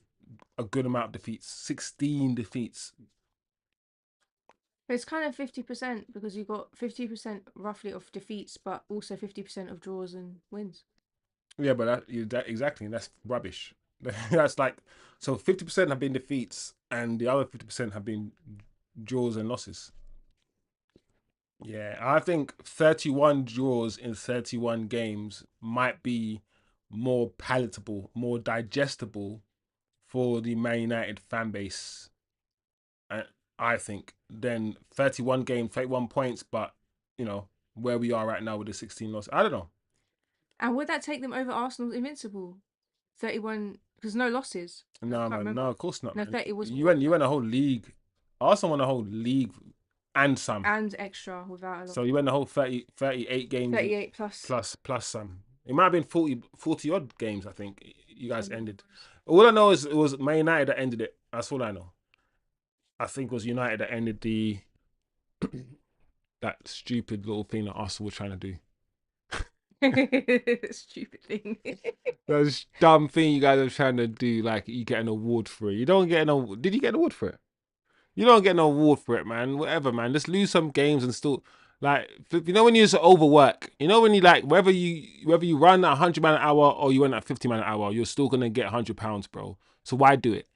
S1: a good amount of defeats, 16 defeats.
S2: But it's kind of 50% because you got 50% roughly of defeats, but also 50% of draws and wins.
S1: Yeah, but that exactly, that's rubbish. That's like, so 50% have been defeats, and the other 50% have been draws and losses. Yeah, I think 31 draws in 31 games might be more palatable, more digestible for the Man United fan base. uh, I think than 31 games, 31 points, but you know where we are right now with the 16 loss. I don't know.
S2: And would that take them over Arsenal's invincible 31? Because no losses. I
S1: No,
S2: can't
S1: man,
S2: remember.
S1: no, of course not,
S2: No,
S1: man.
S2: 30 was
S1: You went a whole league. Arsenal won a whole league and some.
S2: and extra without a
S1: So
S2: loss.
S1: you went the whole 30, 38 games
S2: 38 plus.
S1: plus some. It might have been 40 odd games, I think you
S2: I
S1: guys
S2: think it
S1: ended.
S2: was.
S1: All I know is it was Man United that ended it. That's all I know. I think it was United that ended that stupid little thing that Arsenal were trying to do.
S2: Stupid thing.
S1: That dumb thing you guys are trying to do, like you get an award for it. You don't get an award. Did you get an award for it? You don't get an award for it, man. Whatever, man. Just lose some games and still, like, you know when you just overwork. You know when you like whether you run at 100 man an hour or you run at 50 man an hour, you're still gonna get £100, bro. So why do it?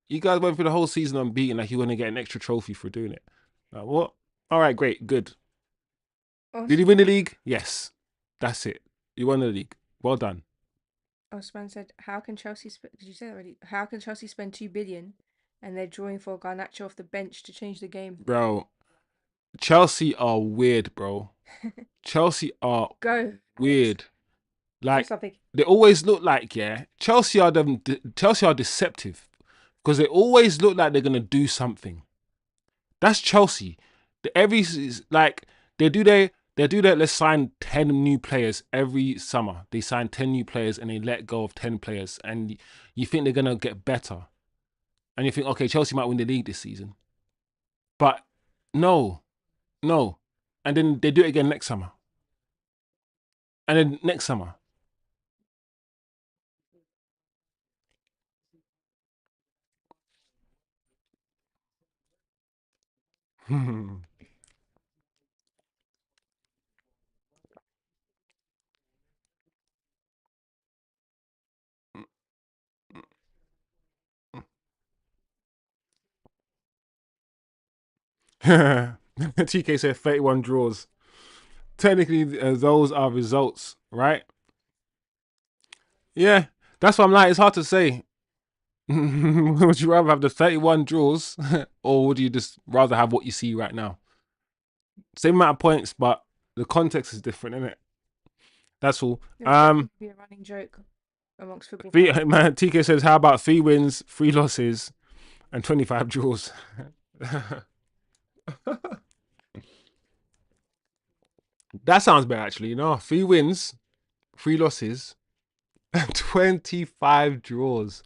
S1: You guys went through the whole season unbeaten, like you're gonna get an extra trophy for doing it. Like, what? All right, great, good. Did you win the league? Yes. That's it. You won the league. Well done.
S2: Osman said, "How can Chelsea? Did you say that already? How can Chelsea spend 2 billion, and they're drawing for Garnacho off the bench to change the game?"
S1: Bro, Chelsea are weird, bro. Chelsea are
S2: Go, Alex.
S1: weird.
S2: Do
S1: Like
S2: something.
S1: they always look like, yeah, Chelsea are deceptive because they always look like they're gonna do something. That's Chelsea. Every like they do that. Let's sign 10 new players every summer. They sign 10 new players and they let go of 10 players, and you think they're gonna get better, and you think, okay, Chelsea might win the league this season, but no, no, and then they do it again next summer, and then next summer. TK said 31 draws. Technically, those are results, right? Yeah, that's what I'm like. It's hard to say. Would you rather have the 31 draws or would you just rather have what you see right now? Same amount of points, but the context is different, isn't it? That's all.
S2: It would definitely be a running joke amongst football fans.
S1: Man, TK says, how about 3 wins, 3 losses, and 25 draws? That sounds better, actually. 3 wins, 3 losses, and 25 draws.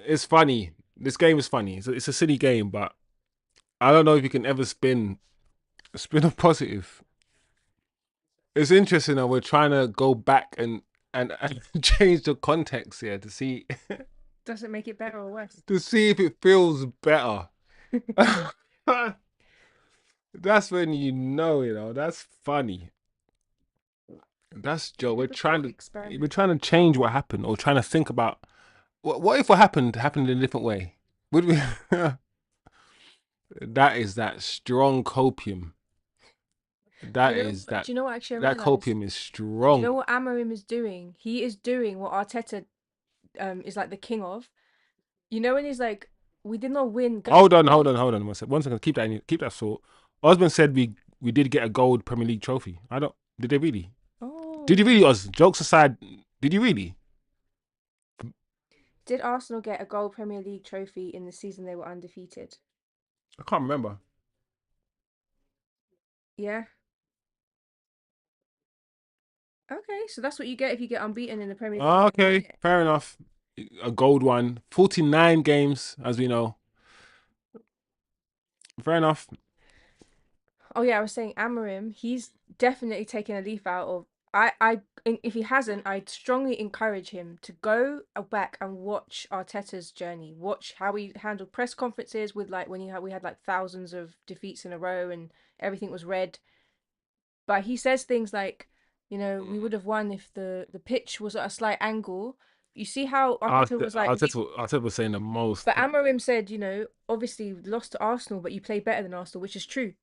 S1: It's funny. This game is funny. It's a silly game, but I don't know if you can ever spin a positive. It's interesting that we're trying to go back and change the context here to see
S2: Does it make it better or worse?
S1: to see if it feels better. That's when that's funny. That's Joe.
S2: It's
S1: We're
S2: a
S1: trying
S2: thought
S1: to
S2: experiment.
S1: we're trying to change what happened, or trying to think about what if what happened in a different way. Would we? That is that strong copium.
S2: You
S1: That
S2: know,
S1: is that
S2: do you know what actually I
S1: that
S2: realized?
S1: copium is
S2: Do you
S1: strong.
S2: know what Amorim is doing? He is doing what Arteta is like the king of. You know when he's like, we did not win
S1: Hold on,
S2: games.
S1: 1 second. Keep that thought. Osman said we did get a gold Premier League trophy. I don't. Did they really? Did you
S2: Oh,
S1: really, Oz? Jokes aside, did you really?
S2: did Arsenal get a gold Premier League trophy in the season they were undefeated?
S1: I can't remember.
S2: Yeah. Okay, so that's what you get if you get unbeaten in the Premier League and win
S1: Okay,
S2: it.
S1: fair enough. A gold one. 49 games, as we know. Fair enough.
S2: Oh yeah, I was saying Amorim, he's definitely taken a leaf out of. If he hasn't, I'd strongly encourage him to go back and watch Arteta's journey. Watch how he handled press conferences with like when we had like thousands of defeats in a row and everything was red. But he says things like, you know, we would have won if the pitch was at a slight angle. You see how Arteta was like,
S1: Arteta was saying the most.
S2: but Amorim said, you know, obviously we lost to Arsenal, but you play better than Arsenal, which is true.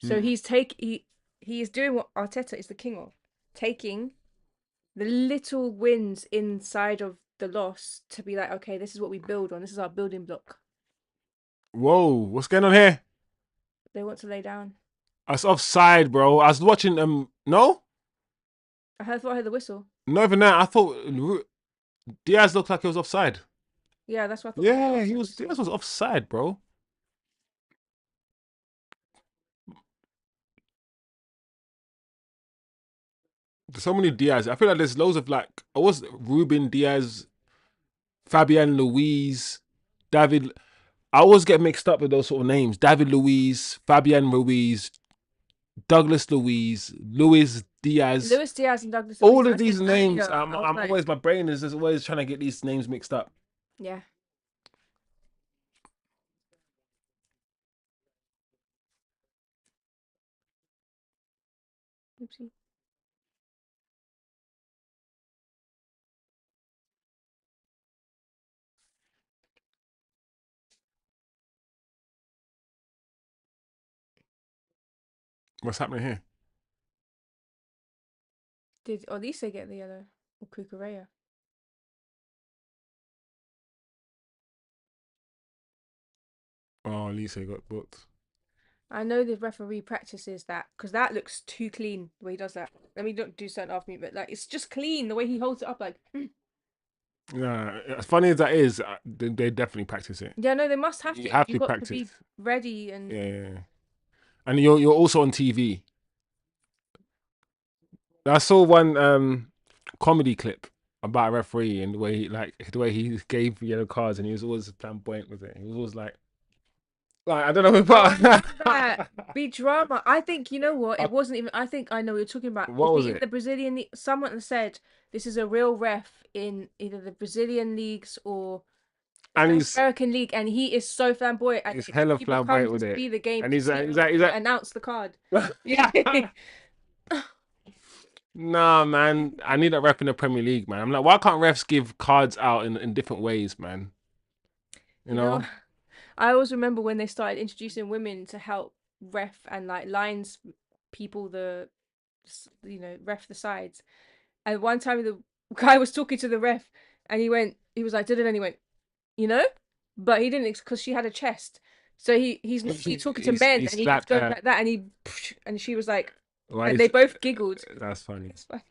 S2: So
S1: Mm.
S2: he is doing what Arteta is the king of, taking the little wins inside of the loss to be like, okay, this is what we build on. This is our building block.
S1: Whoa, what's going on here?
S2: They want to lay down.
S1: That's offside, bro. I was watching no,
S2: Thought I heard the whistle.
S1: not even that. I thought Diaz looked like he was offside.
S2: Yeah, that's what I thought.
S1: Yeah, he was. Diaz was offside, bro. There's so many Diaz. I feel like there's loads of like. I was Ruben Diaz, Fabian Luiz, David. I always get mixed up with those sort of names. David Luiz, Fabian Ruiz, Douglas Luiz, Luis Diaz.
S2: Luis Diaz and Douglas Luiz.
S1: All of these names,
S2: I
S1: I'm
S2: like,
S1: always, my brain is just always trying to get these names mixed up.
S2: yeah. Oopsie.
S1: What's happening here?
S2: Did Olise get the yellow or Kukureya?
S1: Oh, Lisa got booked.
S2: I know the referee practices that because that looks too clean the way he does that. Let me not do certain after me, but like it's just clean the way he holds it up. Like,
S1: Yeah, as funny as that is, they definitely practice it.
S2: yeah, no, they must have
S1: You
S2: to.
S1: have
S2: You've
S1: to
S2: got to
S1: practice.
S2: be ready and
S1: Yeah, yeah, yeah. And you're also on TV. I saw one comedy clip about a referee and the way he gave yellow cards and he was always flamboyant with it. He was always like I don't know
S2: that be drama. I think you know what it wasn't even. I think I know what you're talking about.
S1: What was it?
S2: The Brazilian? Someone said this is a real ref in either the Brazilian leagues or the
S1: And
S2: South American league, and he is so flamboyant. And
S1: he's hella
S2: people come
S1: flamboyant
S2: to
S1: with it.
S2: see the game
S1: And
S2: to announce the card.
S1: yeah. Nah, man. I need a ref in the Premier League, man. I'm like, why can't refs give cards out in different ways, man? You
S2: You know,
S1: know?
S2: I always remember when they started introducing women to help ref and like lines people you know, ref the sides. And one time the guy was talking to the ref and he was like, did it? And he went, you know? But he didn't because she had a chest. So he's not really talking to men
S1: he
S2: and he just
S1: slapped
S2: goes
S1: her.
S2: like that and she was like,
S1: Why
S2: and
S1: is
S2: they both giggled.
S1: that's funny.
S2: It's funny.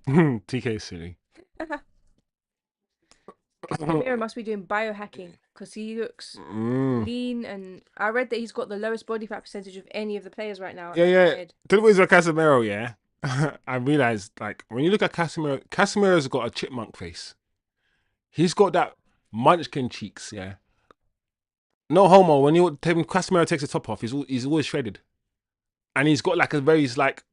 S1: TK silly.
S2: Casemiro must be doing biohacking because he looks lean, and I read that he's got the lowest body fat percentage of any of the players right now.
S1: Yeah, yeah. The thing is with Casemiro, yeah. I realized like when you look at Casemiro, Casemiro's got a chipmunk face. He's got that munchkin cheeks, yeah. No homo. When Casemiro takes the top off, he's always shredded, and he's got like a very like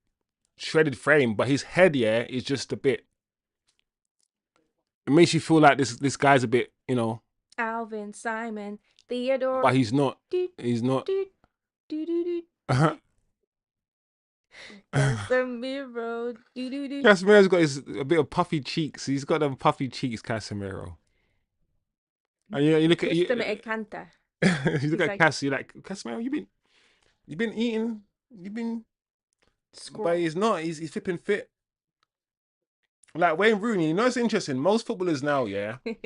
S1: shredded frame, but his head, yeah, is just a bit. It makes you feel like this guy's a bit, you know,
S2: Alvin, Simon, Theodore.
S1: but he's not.
S2: Doot,
S1: He's not.
S2: doot, doot, doot,
S1: Uh-huh.
S2: Casemiro. Doot, doot, doot.
S1: Casemiro's got a bit of puffy cheeks. He's got them puffy cheeks, Casemiro. And you look at
S2: Esto me encanta.
S1: you look
S2: He's
S1: at
S2: like
S1: Cass, you're like Casemiro. You've been eating. You've been, but
S2: squirrel.
S1: he's not. He's flipping fit. Like Wayne Rooney, you know it's interesting. Most footballers now, yeah. If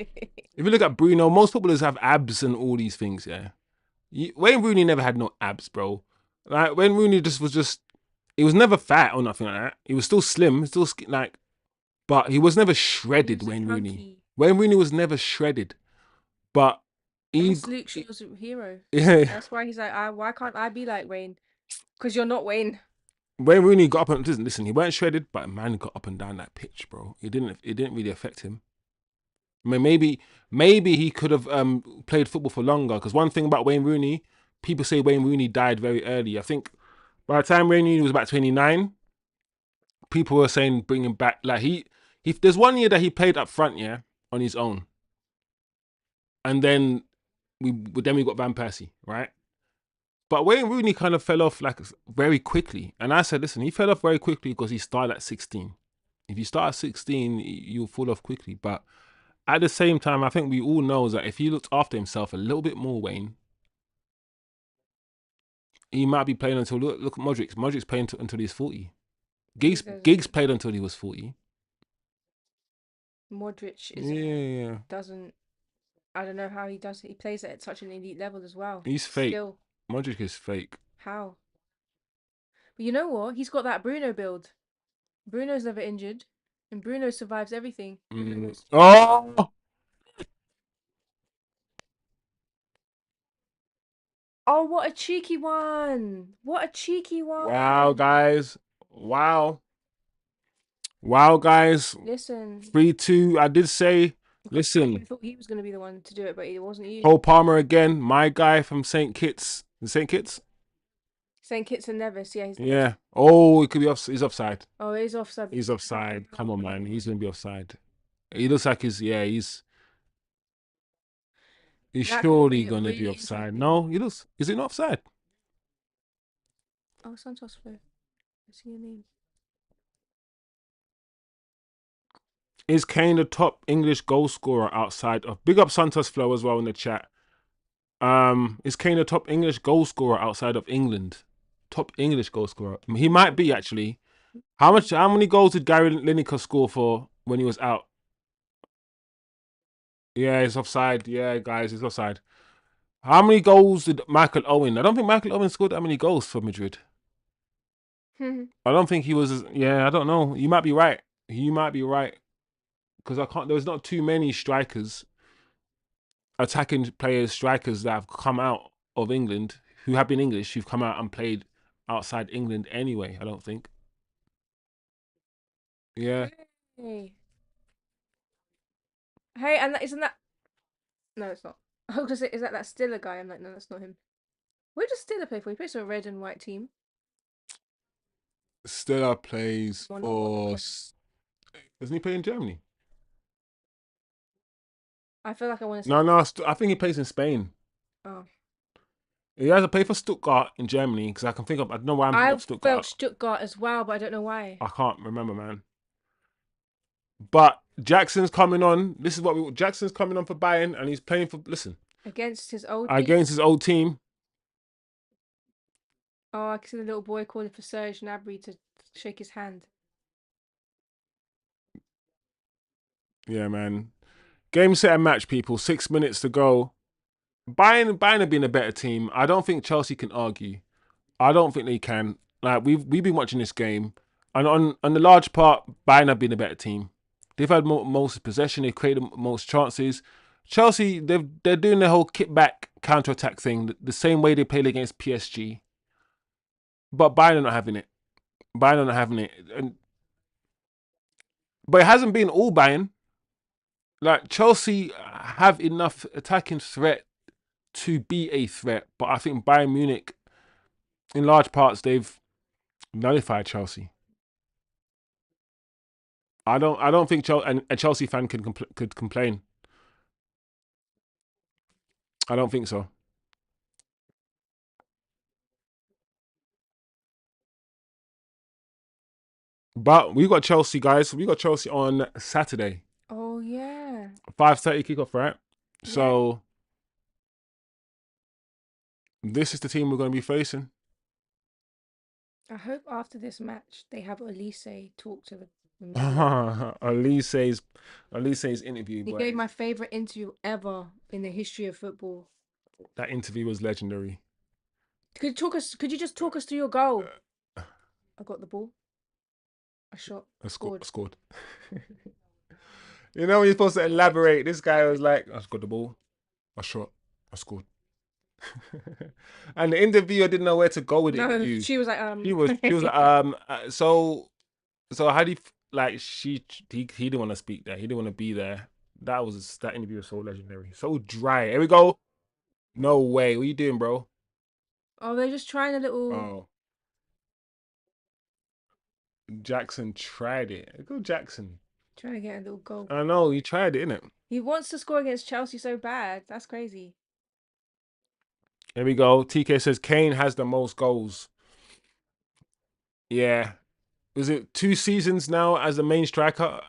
S1: you look at Bruno, most footballers have abs and all these things, yeah. Wayne Rooney never had no abs, bro. Like Wayne Rooney he was never fat or nothing like that. He was still slim, still like, but he was never shredded.
S2: He was a
S1: Wayne Rooney.
S2: hunky.
S1: Wayne Rooney was never shredded, but
S2: That's Luke Shaw's hero.
S1: yeah.
S2: That's why he's like, why can't I be like Wayne? Because you're not Wayne.
S1: Wayne Rooney got up and listen. He weren't shredded, but man got up and down that pitch, bro. It didn't really affect him. I mean, maybe he could have played football for longer. Because one thing about Wayne Rooney, people say Wayne Rooney died very early. I think by the time Wayne Rooney was about 29, people were saying bring him back. Like he there's one year that he played up front, yeah, on his own, and then we got Van Persie, right? But Wayne Rooney kind of fell off like very quickly, and I said, listen, he fell off very quickly because he started at 16. If you start at 16, you'll fall off quickly. But at the same time, I think we all know that if he looked after himself a little bit more, Wayne, he might be playing until look at Modric. Modric's playing until he's 40. Giggs played until he was 40.
S2: Modric doesn't. I don't know how he does it. He plays it at such an elite level as well.
S1: He's fake. Still. Modric is fake.
S2: How? But you know what? He's got that Bruno build. Bruno's never injured, and Bruno survives everything.
S1: Oh!
S2: Oh, what a cheeky one! What a cheeky one!
S1: Wow, guys! Wow! Wow, guys!
S2: Listen,
S1: 3-2. I did say. Listen.
S2: I thought he was going to be the one to do it, but it wasn't you.
S1: Cole Palmer again, my guy from St. Kitts. St. Kitts?
S2: St. Kitts and Nevis, yeah.
S1: Yeah. Oh, it could be off. He's offside.
S2: Oh, he's offside.
S1: He's offside. Come on, man. He's gonna be offside. He looks like he's surely gonna be offside. No, he looks. Is it not offside?
S2: Oh, Santos Flo. I see your name.
S1: Is Kane the top English goal scorer outside of? Big up Santos Flo as well in the chat. Is Kane the top English goal scorer outside of England? Top English goal scorer. He might be actually. How many goals did Gary Lineker score for when he was out? Yeah, it's offside. Yeah, guys, it's offside. How many goals did Michael Owen? I don't think Michael Owen scored that many goals for Madrid. I don't think he was. Yeah, I don't know. You might be right. You might be right. Because there's not too many strikers, attacking players, strikers that have come out of England who have been English, who've come out and played outside England anyway. I don't think. Yeah.
S2: Hey, and isn't that? No, it's not. I was gonna say, is that Stiller guy? I'm like, no, that's not him. Where does Stiller play for? He plays for a red and white team.
S1: Stiller plays for. Doesn't he play in Germany?
S2: I feel like I want to.
S1: No. I think he plays in Spain.
S2: Oh.
S1: He has to play for Stuttgart in Germany because I can think of. I don't know why I'm thinking of Stuttgart.
S2: I felt Stuttgart as well, but I don't know why.
S1: I can't remember, man. But Jackson's coming on. This is what Jackson's coming on for Bayern, and he's playing for. Listen,
S2: against his old
S1: team.
S2: Oh, I can see the little boy calling for Serge Gnabry to shake his hand.
S1: Yeah, man. Game, set, and match, people. 6 minutes to go. Bayern have been a better team. I don't think Chelsea can argue. I don't think they can. Like we've been watching this game, and on the large part, Bayern have been a better team. They've had most possession. They've created most chances. Chelsea, they're doing the whole kick-back counter-attack thing, the same way they played against PSG. But Bayern are not having it. But it hasn't been all Bayern. Like Chelsea have enough attacking threat to be a threat, but I think Bayern Munich, in large parts, they've nullified Chelsea. I don't think a Chelsea fan could complain. I don't think so. But we got Chelsea, guys. We got Chelsea on Saturday.
S2: Oh yeah.
S1: 5:30 kickoff, right? Yeah. So this is the team we're going to be facing.
S2: I hope after this match they have Elise talk to the.
S1: Elise's interview.
S2: He gave my favorite interview ever in the history of football.
S1: That interview was legendary.
S2: Could you just talk us through your goal? I got the ball. I shot. I
S1: scored. You know when you're supposed to elaborate, this guy was like, I got the ball. I shot. I scored. And the interviewer didn't know where to go with it.
S2: No, she was like,
S1: She was like, so how do you like? He didn't want to speak there. He didn't want to be there. That interview was so legendary, so dry. Here we go. No way. What are you doing, bro?
S2: Oh, they're just trying a little.
S1: Oh. Jackson tried it. Go Jackson.
S2: Trying to get a little goal.
S1: I know he tried it, innit?
S2: He wants to score against Chelsea so bad. That's crazy.
S1: Here we go. TK says Kane has the most goals. Yeah. Is it 2 seasons now as the main striker?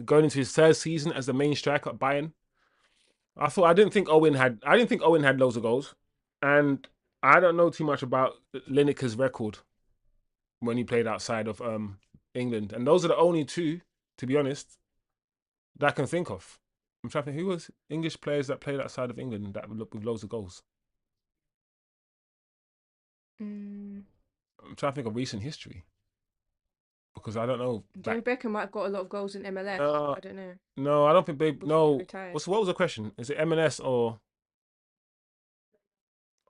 S1: Going into his third season as the main striker at Bayern. I didn't think Owen had loads of goals, and I don't know too much about Lineker's record when he played outside of England, and those are the only two, to be honest, that I can think of. I'm trying to think who was English players that played outside of England that with loads of goals.
S2: Mm.
S1: I'm trying to think of recent history because I don't know
S2: Joe
S1: back.
S2: Beckham might have got a lot of goals in MLS,
S1: Uh,
S2: but I don't know
S1: no, I don't think they.
S2: before he
S1: No,
S2: retired.
S1: what was the question? Is it MLS or?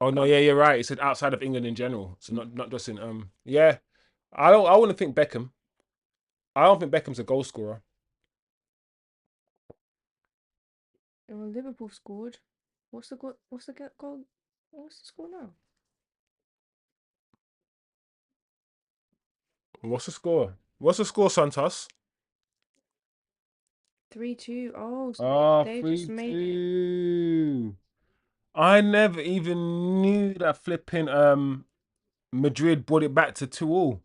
S1: Oh no,
S2: Oh,
S1: yeah, you're right. It said outside of England in general, so not just in Yeah, I don't. I wouldn't think Beckham. I don't think Beckham's a goal scorer.
S2: well, Liverpool scored. What's the goal? What's the goal? What's the score now?
S1: What's the score? What's the score, Santos?
S2: 3-2. Oh, so
S1: Ah,
S2: they just
S1: three
S2: made it.
S1: 2 I never even knew that flipping Madrid brought it back to 2-2.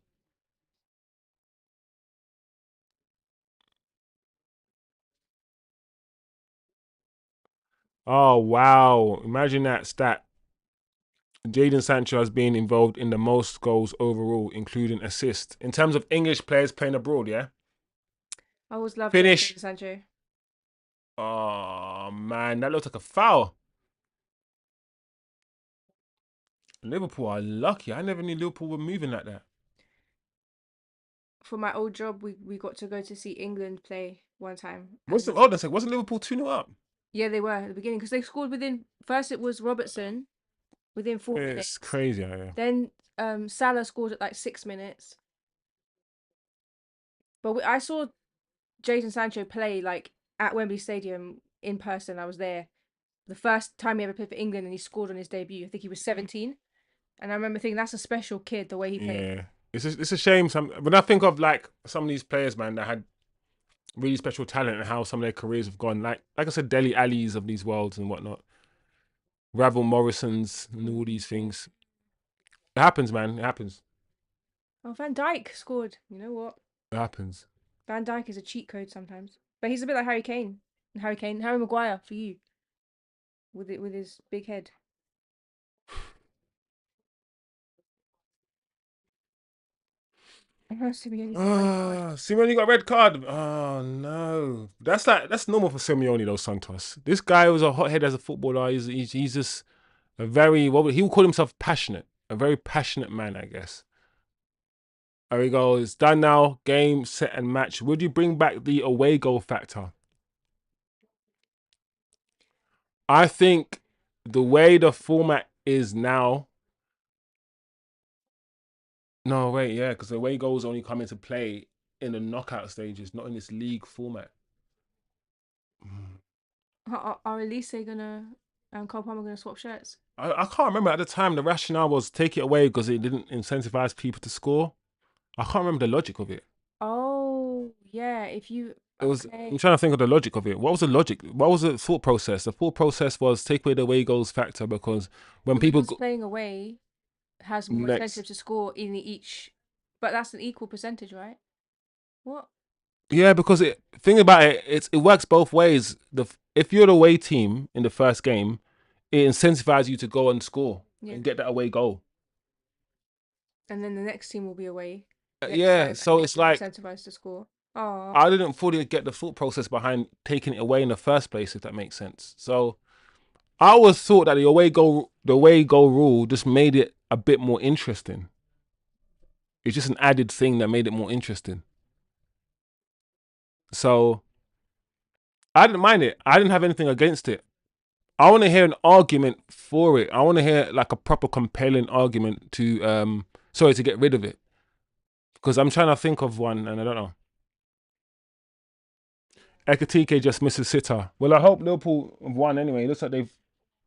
S1: Oh wow. Imagine that stat. Jadon Sancho has been involved in the most goals overall, including assists. In terms of English players playing abroad, yeah?
S2: I always loved
S1: Finish.
S2: Jadon Sancho.
S1: Oh man, that looks like a foul. Liverpool are lucky. I never knew Liverpool were moving like that.
S2: For my old job, we got to go to see England play one time,
S1: What's the
S2: and
S1: hold on a second? Wasn't Liverpool 2-0 up?
S2: yeah, they were at the beginning because they scored within. First, it was Robertson within four
S1: It's
S2: minutes.
S1: crazy, yeah.
S2: Then Salah scored at like 6 minutes. But I saw Jadon Sancho play like at Wembley Stadium in person. I was there the first time he ever played for England, and he scored on his debut. I think he was 17, and I remember thinking that's a special kid the way he played.
S1: Yeah. It's a shame when I think of like some of these players, man, that had really special talent and how some of their careers have gone. Like I said, Deli Alli's of these worlds and whatnot. Ravel Morrison's and all these things. It happens, man. It happens.
S2: Oh, Van Dijk scored. You know what?
S1: It happens.
S2: Van Dijk is a cheat code sometimes, but he's a bit like Harry Kane. Harry Maguire for you with his big head. Simeone got a red card.
S1: Simeone got a red card. Oh no, that's normal for Simeone though. Santos. This guy was a hothead as a footballer. He's just a very he would call himself passionate. A very passionate man, I guess. There we go. It's done now. Game, set, and match. Would you bring back the away goal factor? I think the way the format is now. No, wait, yeah, because the away goals only come into play in the knockout stages, not in this league format. Mm.
S2: Are Elise gonna and Cole Palmer gonna swap shirts?
S1: I can't remember at the time the rationale was take it away because it didn't incentivize people to score. I can't remember the logic of it.
S2: Oh yeah, if you
S1: It was. I'm
S2: okay,
S1: trying to think of the logic of it. What was the logic? What was the thought process? The thought process was take away the away goals factor because when people
S2: because
S1: go
S2: playing away has more incentive
S1: next,
S2: to score in each, but that's an equal percentage, right? What?
S1: yeah, because think about it, it works both ways. If you're the away team in the first game, it incentivizes you to go and score
S2: Yeah,
S1: and get that away goal.
S2: and then the next team will be away next
S1: Yeah,
S2: time, and
S1: so
S2: they'll
S1: it's
S2: be
S1: like
S2: incentivized to score. Oh,
S1: I didn't fully get the thought process behind taking it away in the first place, if that makes sense. So I always thought that the away goal rule just made it a bit more interesting. It's just an added thing that made it more interesting. So I didn't mind it. I didn't have anything against it. I want to hear an argument for it. I want to hear like a proper compelling argument to get rid of it. Because I'm trying to think of one and I don't know. Ekatike just missed a sitter. Well, I hope Liverpool have won anyway. It looks like they've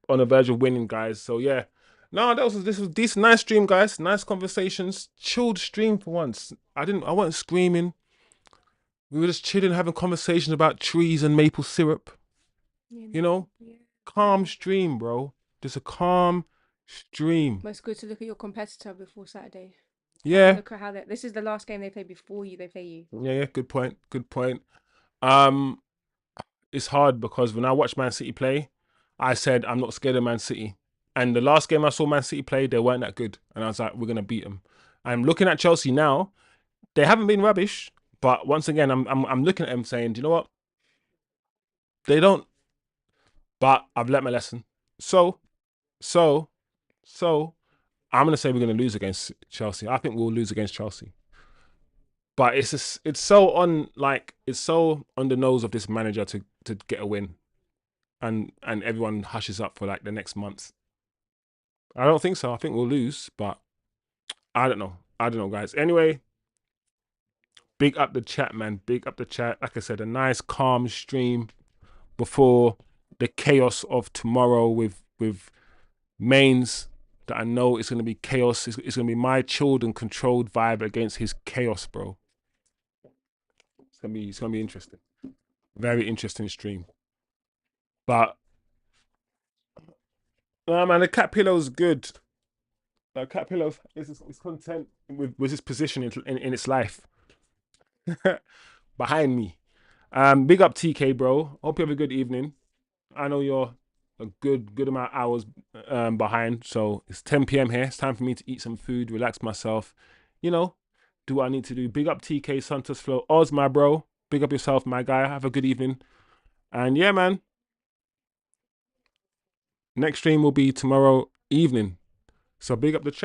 S1: on the verge of winning, guys. So yeah. No, this was decent, nice stream, guys. Nice conversations, chilled stream for once. I wasn't screaming. We were just chilling, having conversations about trees and maple syrup.
S2: You
S1: You
S2: know,
S1: know,
S2: yeah,
S1: calm
S2: yeah.
S1: stream, bro. Just a calm stream.
S2: But it's good to look at your competitor before Saturday. Have a
S1: Yeah,
S2: look at how they. This is the last game they play before you. They play you.
S1: yeah, yeah. Good point. Good point. Um, it's hard because when I watch Man City play, I said I'm not scared of Man City. And the last game I saw Man City play, they weren't that good, and I was like, we're gonna beat them. I'm looking at Chelsea now. They haven't been rubbish, but once again, I'm looking at them saying, do you know what? They don't. But I've learnt my lesson. So so so I'm gonna say we're gonna lose against Chelsea. I think we'll lose against Chelsea. But it's so on like it's so on the nose of this manager to get a win, and everyone hushes up for like the next month. I don't think so. I think we'll lose, but I don't know. I don't know, guys. Anyway, big up the chat, man. Big up the chat. Like I said, a nice calm stream before the chaos of tomorrow with mains that I know it's gonna be chaos. It's gonna be my chilled and controlled vibe against his chaos, bro. It's gonna be interesting. Very interesting stream. But man, the cat pillow's good. The cat pillow is content with his position in its life. Behind me. Big up TK, bro. Hope you have a good evening. I know you're a good amount of hours behind, so it's 10 p.m. here. It's time for me to eat some food, relax myself. You know, do what I need to do. Big up TK, Santos Flow, Oz, my bro. Big up yourself, my guy. Have a good evening. And yeah, man. Next stream will be tomorrow evening. So big up the chat.